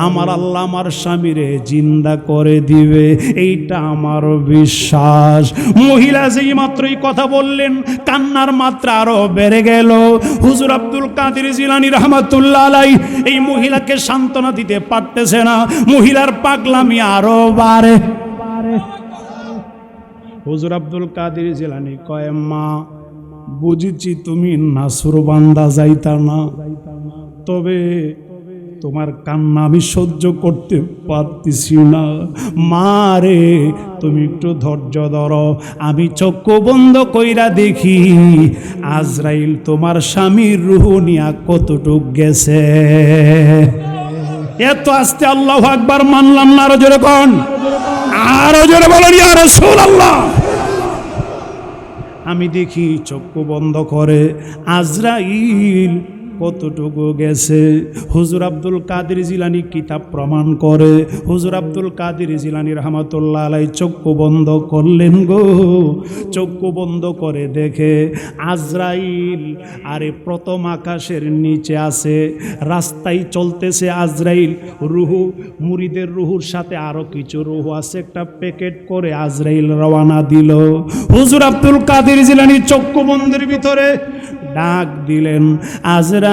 আমার আল্লাহ আমার স্বামীরে জিন্দা করে দিবে, এইটা আমার বিশ্বাস। মহিলা যেই মাত্রই কথা বললেন, কান্নার মাত্রা আরো বেড়ে গেল। হুজুর আব্দুল কাদের জিলানী রাহমাতুল্লাহ আলাইহি এই মহিলাকে সান্ত্বনা দিতে পারতেছে না, মহিলার পাগলামি আরো বাড়ে। হুজুর আব্দুল কাদের জিলানী কয়, মা বুঝেছি তুমি নাসরবান্দা যাইতা না, তবে তোমার কান্না আমি সহ্য করতে পারতেছি না। মা রে, তুমি একটু ধৈর্য ধরো, আমি চক্ষু বন্ধ কইরা দেখি আজরাইল তোমার স্বামীর রূহ নিয়া কতটুক গেছে। এত আস্তে আল্লাহু আকবার মানলাম না, আরো জোরে কোন, আরো জোরে বলেন ইয়া রাসূলুল্লাহ। আমি দেখি চক্ষু বন্ধ করে আজরাইল কতটুকু গেছে। হুজুর আব্দুল কাদের জিলানী কিতাব প্রমাণ করে, হুজুর আব্দুল কাদের জিলানী রাহমাতুল্লাহ আলাইহি চক্ষু বন্ধ করলেন গো। চক্ষু বন্ধ করে দেখে আজরাইল আরে প্রথম আকাশের নিচে আছে, রাস্তায় চলতেছে আজরাইল। রুহু, মুরিদের রুহুর সাথে আরো কিছু রুহু আছে, একটা প্যাকেট করে আজরাইল রওনা দিল। হুজুর আব্দুল কাদের জিলানী চক্ষু বন্ধের ভিতরে ডাক দিলেন, আজরাইল,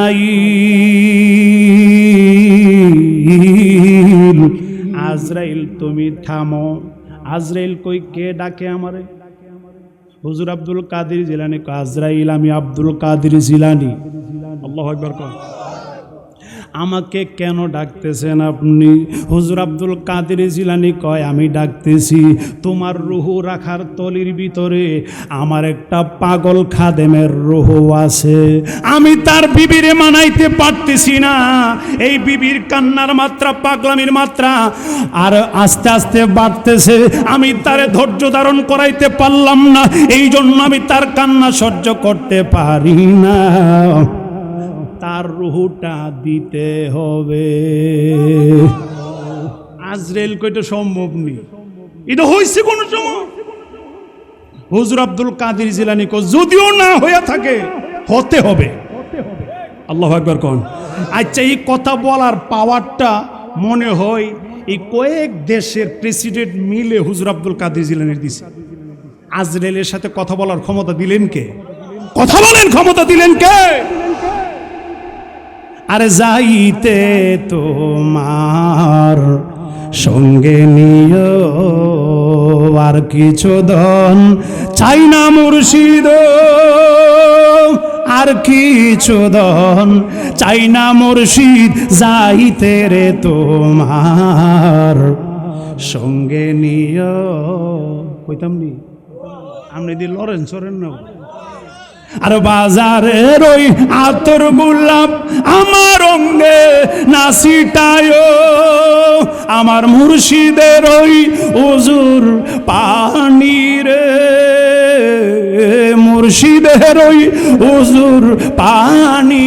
আজরাইল তুমি থামো। আজরাইল কই, কে ডাকে আমারে? হুজুর আব্দুল কাদের জিলানী কয়, আজরাইল আমি আব্দুল কাদের জিলানী। আল্লাহু আকবার কয়। আমাকে কেন ডাকতেছেন আপনি? হুজুর আব্দুল কাদের জিলানী কয়, আমি ডাকতেছি তোমার রুহু রাখার তলির ভিতরে আমার একটা পাগল খাদেমের রুহু আছে, আমি তার বিবিরে মানাইতে পারতেছি না। এই বিবির কান্নার মাত্রা, পাগলামির মাত্রা আর আস্তে আস্তে বাড়তেছে, আমি তারে ধৈর্য ধারণ করাইতে পারলাম না, এই জন্য আমি তার কান্না সহ্য করতে পারি না, তার রুহুটা দিতে হবে। আজরাইল কইটা সম্ভব নেই, এটা হইছে কোন সময়? হুজুর আব্দুল কাদের জিলানী কো, যদিও না হয়ে থাকে হতে হবে। আল্লাহু আকবার কোন। আচ্ছা, এই কথা বলার পাওয়ারটা মনে হয় এই কয়েক দেশের প্রেসিডেন্ট মিলে হুজুর আব্দুল কাদের জিলানীর দিছে। আজরাইলের সাথে কথা বলার ক্ষমতা দিলেন কে? কথা বলেন, ক্ষমতা দিলেন কে? আর যাইতে তোমার সঙ্গে নিও আর কিছু ধন চাই না মুর্শিদ, আর কিছু ধন চাই না মুর্শিদ, যাইতে রে তোমার সঙ্গে নিও। কইতাম নি আপনি দি লরেন সরেন না। আর বাজারের ওই আতর গোলাপ আমার অঙ্গে নাসিটায়, আমার মুর্শিদের ওই হুজুর পানি রে, মুর্শিদের ওই হুজুর পানি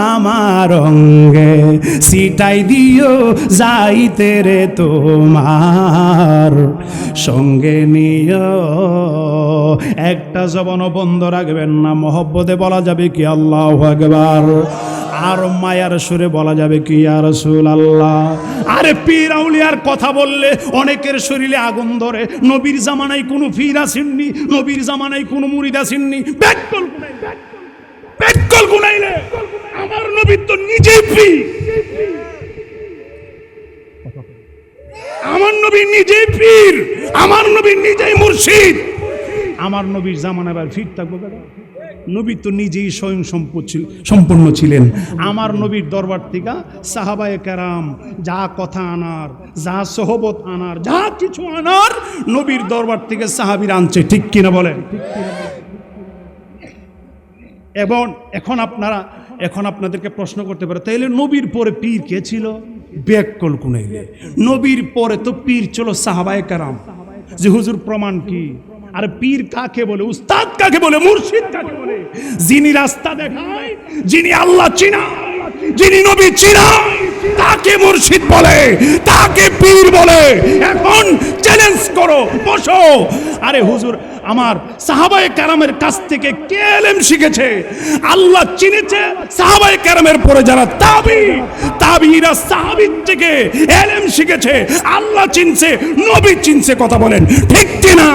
আমার অঙ্গে সিটাই দিও, যাইতে রে তোমার সঙ্গে নিও। একটা জবানও বন্ধ রাখবেন না, মহব্বতে বলা যাবে কি আল্লাহু আকবার, আর মায়ার সুরে বলা যাবে কি ইয়া রাসূলুল্লাহ। আরে পীর আউলিয়ার কথা বললে অনেকের শরীরে আগুন ধরে। নবীর জামানায় কোনো পীর আসেননি, নবীর জামানায় কোনো মুরিদ আসেননি। পেটকল গুনাইলে আমার নবী তো নিজেই পীর, আমার নবী নিজেই পীর, আমার নবী নিজেই মুর্শিদ। আমার নবীর জামানায় আবার পীর থাকবো কেন? নবী তো নিজেই স্বয়ং সম্পূর্ণ ছিলেন। আমার নবীর দরবার থেকে সাহাবায়ে কেরাম যা কথা আনার, যা সোহবত আনার, যা কিছু আনার নবীর দরবার থেকে সাহাবীরা আনছে, ঠিক কিনা বলেন? এবং এখন আপনাদেরকে প্রশ্ন করতে পারে, তাইলে নবীর পরে পীর কে ছিল? ব্যাকল কুনাইলে নবীর পরে তো পীর ছিল সাহাবায়ে কেরাম। যে হুজুর প্রমাণ কি? আর পীর কাকে বলে? উস্তাদ কাকে বলে? মুর্শিদ কাকে বলে? যিনি রাস্তা দেখায়, যিনি আল্লাহ চিনায়, যিনি নবী চিনায়, তাকে মুর্শিদ বলে, তাকে পীর বলে। এখন চ্যালেঞ্জ করো, বসো। আরে হুজুর, আমার সাহাবায়ে কেরামের কাছ থেকে কে ইলম শিখেছে? আল্লাহ চিনেছে সাহাবায়ে কেরামের পরে যারা তাবিঈরা সাহাবীর থেকে ইলম শিখেছে, আল্লাহ চিনছে, নবী চিনছে। কথা বলেন ঠিক কিনা?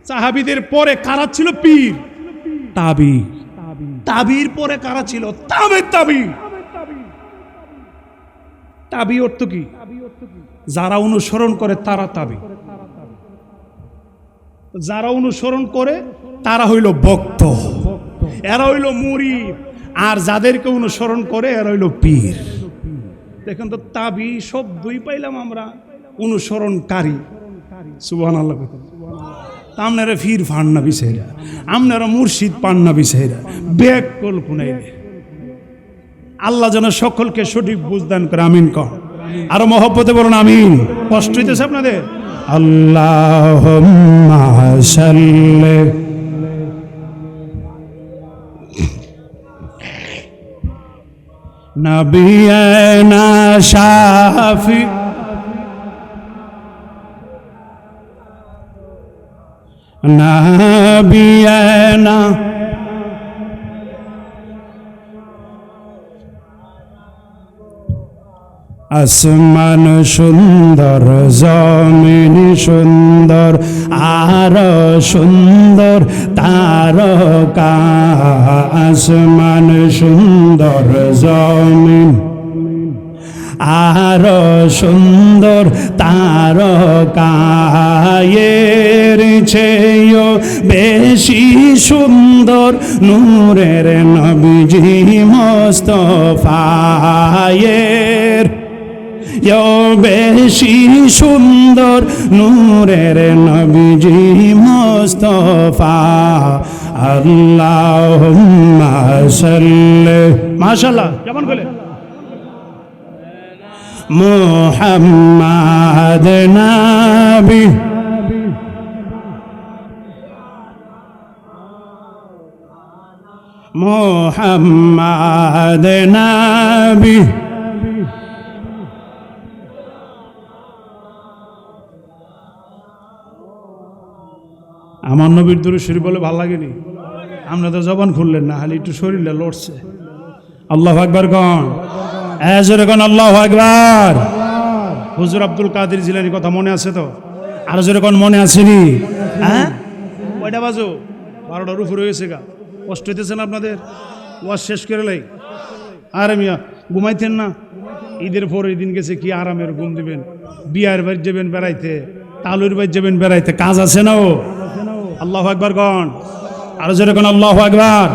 সাহাবীদের পরে কারা ছিল? পীর। তাবির পরে কারা ছিল? তাবি অর্থ কি? যারা অনুসরণ করে তারা তাবি। যারা অনুসরণ করে তারা হইল ভক্ত, এরা হইল মুরিদ। আর যাদেরকে অনুসরণ করে এরা হইল পীর। দেখেন তো, তাবি শব্দই পাইলাম আমরা, অনুসরণকারী। সুবহানাল্লাহ। আপনারা ফির ফান না বিষয়রা, আপনারা মুর্শিদ পান না বিষয়রা, ব্যাকল কুনাইলে। আল্লাহ যেন সকলকে সঠিক বুঝদান করে। আমিন কর। আরো মহব্বতে বলুন আমিন। কষ্ট হইতেছে আপনাদের? আল্লাহুম্মা সাল্লি নবিয়ানা শাফি নবিয়ানা আসমান সুন্দর, জমিন সুন্দর, আর সুন্দর তারকা। আসমান সুন্দর, জমিন আর সুন্দর তারকা। এর চেয়েও বেশি সুন্দর নূরের নবীজি মুস্তাফা। এর বেশি সুন্দর নূরের নবীজি মুস্তাফা। আল্লাহুম্মা সাল্লি, মাশাআল্লাহ, কেমন বলে? মুহাম্মাদ নবী, মুহাম্মাদ নবী। আমার নবীর দুরূদ শরীফ বলে ভালো লাগেনি? আমরা তো জবান খুললেন না, খালি একটু শরীরটা লড়ছে। আল্লাহু আকবার কোন? এজরে কোন আল্লাহু আকবার। হুজুর আব্দুল কাদের জিলানীর কথা মনে আছে তো? আর জোরে কোন মনে আসেনি? হ্যাঁ, কয়টা বাজো? 12টার উপরে হয়েছে গা। কষ্ট হইতেছে না আপনাদের? ওয়াজ শেষ করে লাই। আরে মিয়া, ঘুমাইতেন না? ঈদের পরের দিন গেছে, কি আরামের ঘুম দিবেন? বিয়ার বাড়ি যাবেন বেড়াইতে, তালুর বাড়ি যাবেন বেড়াইতে, কাজ আছে না? ও আল্লাহু আকবার কোন? আর জোরে কোন আল্লাহু আকবার।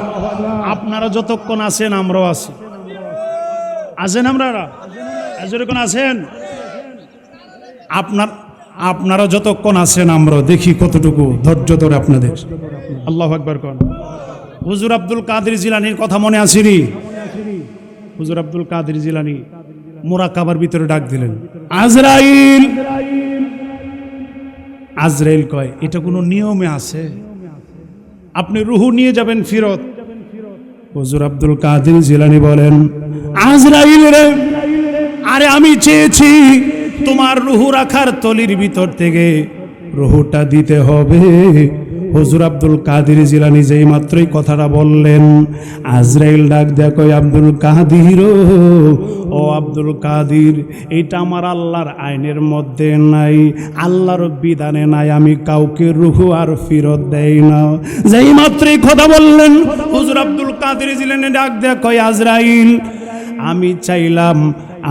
আপনারা যতক্ষণ আছেন আমরাও আছি। আছেন আপনারা? জোরে কোন আছেন? আপনারা যতক্ষণ আছেন আমরাও দেখি কতটুকু ধৈর্য ধরে আপনাদের। আল্লাহু আকবার কোন? হুজুর আব্দুল কাদের জিলানীর কথা মনে আসেনি? হুজুর আব্দুল কাদের জিলানী মুরাকাবার ভিতরে ডাক দিলেন, আজরাইল। আজরাইল কয়, এটা কোনো নিয়মে আছে? আপনি রুহু নিয়ে যাবেন ফিরত। হুজুর আব্দুল কাদের জিলানী বলেন, আজরাইল রে, আরে আমি চেয়েছি তোমার রুহু রাখার তলির ভিতর থেকে রুহুটা দিতে হবে। হুজুর আব্দুল কাদের জিলানী যেই মাত্রই কথাটা বললেন, আজরাইল ডাক দেয়া কয়, আব্দুল কাদির, ও আব্দুল কাদির, এটা আমার আল্লাহর আইনের মধ্যে নাই, আল্লাহর বিধানে নাই, আমি কাউকে রুহু আর ফিরত দেই না। যেই মাত্রই কথা বললেন, হুজুর আব্দুল কাদের জিলানী ডাক দেয়া কয়, আজরাইল, আমি চাইলাম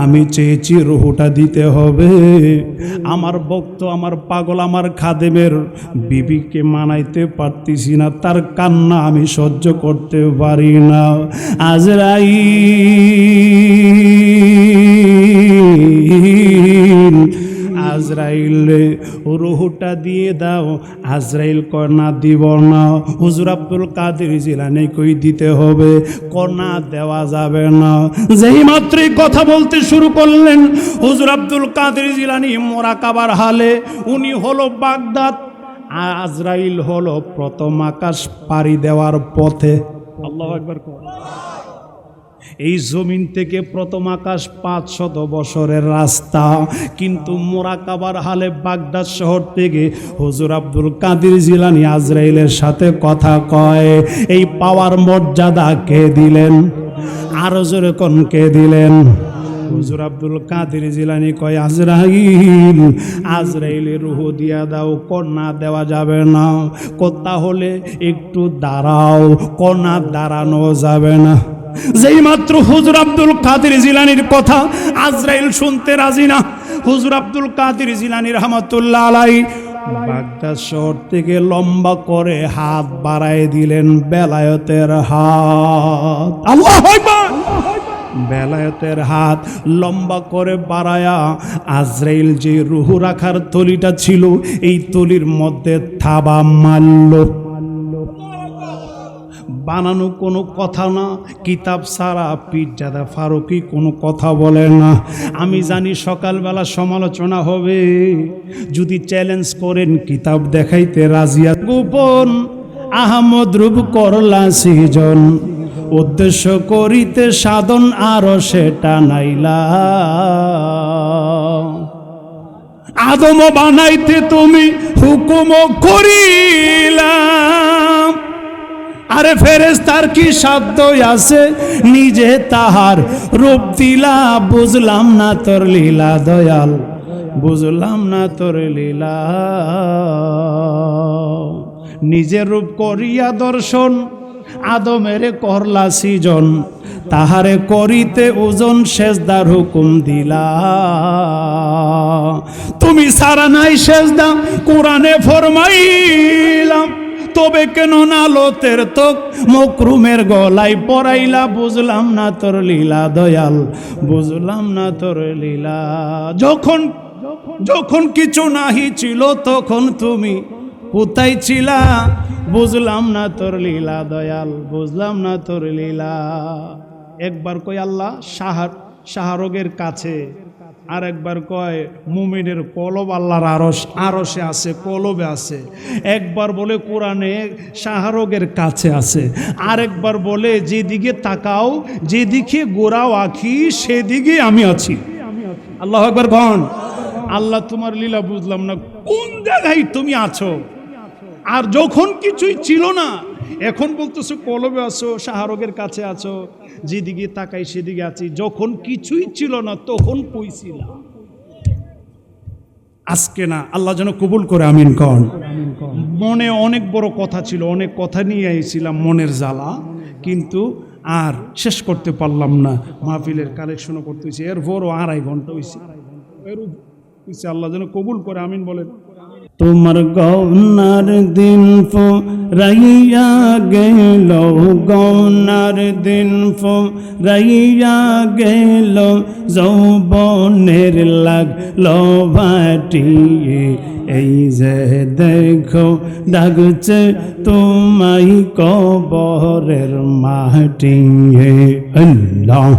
আমি চেয়েছি রুহটা দিতে হবে। আমার ভক্ত, আমার পাগল, আমার খাদেমের বিবিকে মানাইতে পারতেছি না, তার কান্না আমি সহ্য করতে পারি না। আজরাইল রুহটা দিয়ে দাও। আজরাইল কয় না, দিব না। হুজুর আব্দুল কাদের জিলানী কই দিতে হবে, কনা দেওয়া যাবে না। যেই মাত্রই কথা বলতে শুরু করলেন হুজুর আব্দুল কাদের জিলানী মোরাকাবার হালে, উনি হলো বাগদাদ, আজরাইল হলো প্রথম আকাশ পাড়ি দেওয়ার পথে। আল্লাহু আকবার। এই জমিন থেকে প্রথম আকাশ 500 বছরের রাস্তা, কিন্তু মোরাকাবার হালে বাগদাদ শহর থেকে হুজুর আব্দুল কাদের জিলানী আজরাইলের সাথে কথা কয়। এই পাওয়ার মর্যাদা কে দিলেন? আরো জোরে কোন কে দিলেন? হুজুর আব্দুল কাদের জিলানী কয়, আজরাইল, আজরাইলের রূহ দিয়া দাও। কন্যা দেওয়া যাবে না। তাহলে একটু দাঁড়াও। কন্যা দাঁড়ানো যাবে না। যেই মাত্র হুজুর আব্দুল কাদের জিলানীর কথা আজরাইল শুনতে রাজি না, হুজুর আব্দুল কাদের জিলানী রাহমাতুল্লাহ আলাইহি বাগদাদ শহর থেকে লম্বা করে হাত বাড়ায় দিলেন, বেলায়েতের হাত। আল্লাহু আকবার। বেলায়েতের হাত লম্বা করে বাড়ায়া আজরাইল যে রূহ রাখার তলিটা ছিল, এই তলির মধ্যে থাবা মারল। বানানো কোনো কথা না, কিতাব সারা পীরজাদা ফারুকী কোনো কথা বলে না। আমি জানি সকালবেলা সমালোচনা হবে, যদি চ্যালেঞ্জ করেন কিতাব দেখাইতে রাজিয়া। গোপন আহমদ রূপ করলা সৃজন, উদ্দেশ্য করিতে সাধন আরো সেটা নাইলা। আদম বানাইতে তুমি হুকুম করিলা, আরে ফেরেশতার কি সাধ্য আছে, নিজে তাহার রূপ দিলা। বুঝলাম না তোর লীলা দয়াল, বুঝলাম না তোর লীলা। নিজের রূপ করিয়া দর্শন, আদমের করলা সৃজন, তাহারে করিতে ওজন সেজদার হুকুম দিলা। তুমি সারা নাই সেজদা কোরআনে ফরমাইলাম, তবে কেন না লোতের তোক মকরুমের গলায় পরাইলা। বুঝলাম না তোর লীলা দয়াল, বুঝলাম না তোর লীলা। যখন যখন কিছু নাহি ছিল তখন তুমি কোথায় ছিলা? বুঝলাম না তোর লীলা দয়াল, বুঝলাম না তোর লীলা। একবার কয় আল্লাহ শাহরগের কাছে, আর একবার কয় মুমিনের কলব আল্লাহর আরশে আছে, কলবে আছে। একবার বলে কোরআনে শাহরগের কাছে আছে, আর একবার বলে যেদিকে তাকাও, যেদিকে গোড়াও আঁখি, সেদিকে আমি আছি। আল্লাহু আকবার গণ। আল্লাহ তোমার লীলা বুঝলাম না, কোন জায়গায় তুমি আছো? আর যখন কিছুই ছিল না, এখন বলতেছো কলবে আছো, শাহরগের কাছে আছো, যেদিকে তাকাই সেদিকে আছি। যখন কিছুই ছিল না তখন কইছিল। আজকে না, আল্লাহ যেন কবুল করে, আমিন কন। মনে অনেক বড় কথা ছিল, অনেক কথা নিয়ে আইছিলাম, মনের জ্বালা, কিন্তু আর শেষ করতে পারলাম না। মাহফিলের কালেকশনও করতে হয়েছে, এরপরও 2.5 ঘন্টা হয়েছে। আল্লাহ যেন কবুল করে, আমিন বলেন। তোমার গৌনার দিন রাইয়া গেল, গৌনার দিন রাইয়া গেল, যৌবনের লাগলো ভাটিয়ে। এই যে দেখো ডাকছে তোমায় কবরের মাটি। আল্লাহ,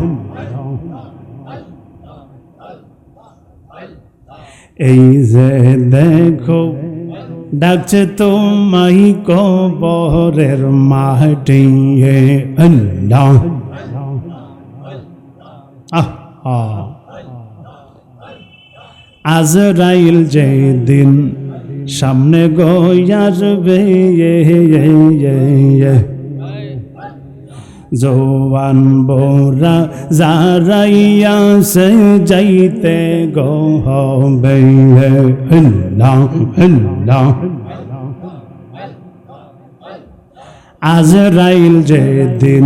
এই যে দেখো ডাকছে তোমায় কবরের মাটি। আল্লাহ, আজরাইল যেদিন সামনে আসবে, জওয়ান বোরা যারাইয়া সে যাইতে গো হবে। আল্লাহ, আল্লাহ। আজরাইল যেদিন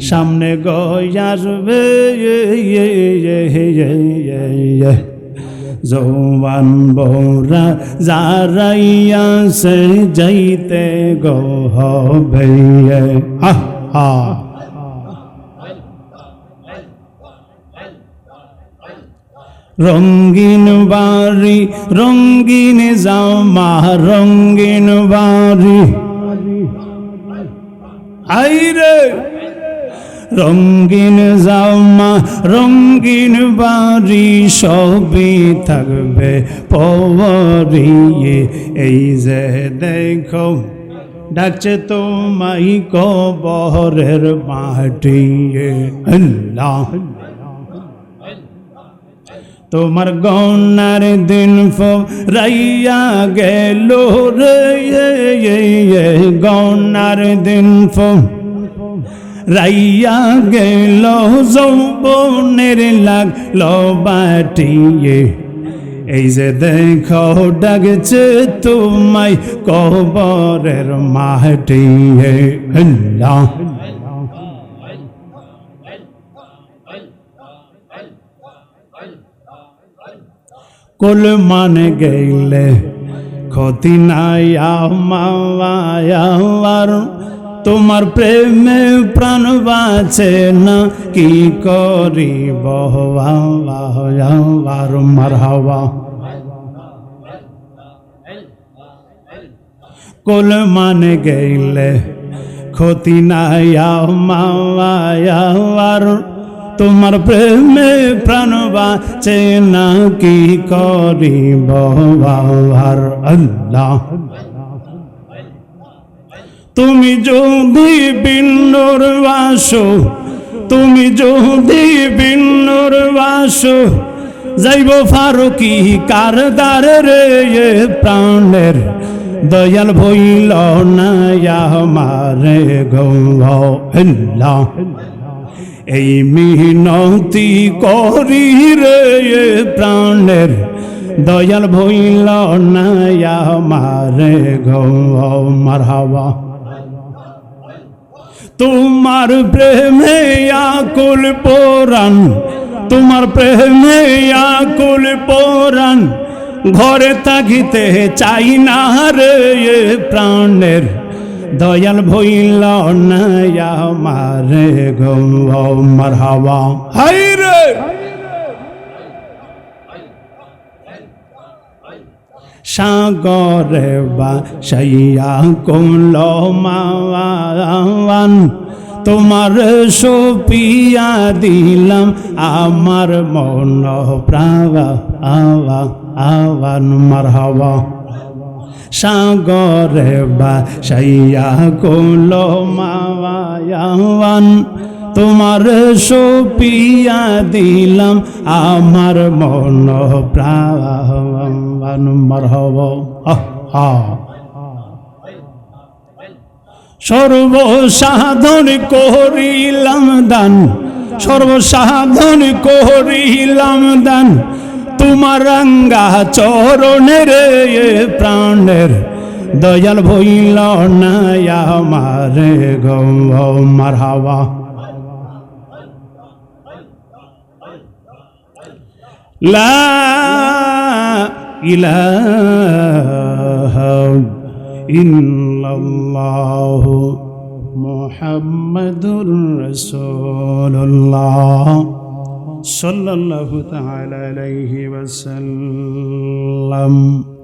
সামনে গয়াসবে জওয়ান বৌরা যারাইয়াছে যাইতে গো হবে আহা রঙ্গিন বাড়ি রঙ্গিন জামা রঙ্গিন বাড়ি আইরে রঙ্গিন জামা রঙ্গিন বাড়ি সবই থাকবে পরিয়ে এই যে দেখো ডাকছে তোমায় কবরের মাটি আল্লাহ তোমার গনার দিন রাইয়া গেল রে গনার দিন রাইয়া গেল যৌবনের লাগলো বাটিয়ে এই যে দেখো ডাকছে তোমায় কবরের মাটিয়ে আল্লাহ কুল মানে গেলে ক্ষতি নাই আমার তোমার প্রেমে প্রাণ বাঁচে না কি করিব মারহাবা কুল মানে গেলে ক্ষতি নাই আমার তোমার প্রেমে প্রাণ বাঁচে না কি করিব আল্লাহ তুমি যদি বিন্নুর বাসো তুমি যদি বিন্নুর বাসো যাইব ফারুকি কারদার রে প্রাণের দয়াল ভইল না আমারে গো আল্লাহ এই মিনতি করি রে প্রাণের দয়াল ভইল না আমারে গো মারহাবা তোমার প্রেমে আকুল পোরান তোমার প্রেমে আকুল পোরান ঘরে থাকিতে চাই না রে প্রাণের দয়াল ভইল না আমারে গো মারহাবা হাই রে সাগরে বাসাইয়া কোল মাওয়ান তোমার সোপিয়া দিলাম আমার মন আওয়ান মারহাবা সাগরে বাসাইয়া কোল মাওয়ান তোমার সোপিয়া দিলাম আমার মন প্রাণ মারহাবা সর্বসাধন করিলাম দান সর্বসাধন করিলাম দান তোমার রাঙ্গা চরণের প্রাণের দয়াল ভইল না আমারে গো মারহাবা লা ইলাহা ইল্লাল্লাহু মুহাম্মাদুর রাসূলুল্লাহ সাল্লাল্লাহু তাআলা আলাইহি ওয়াসাল্লাম।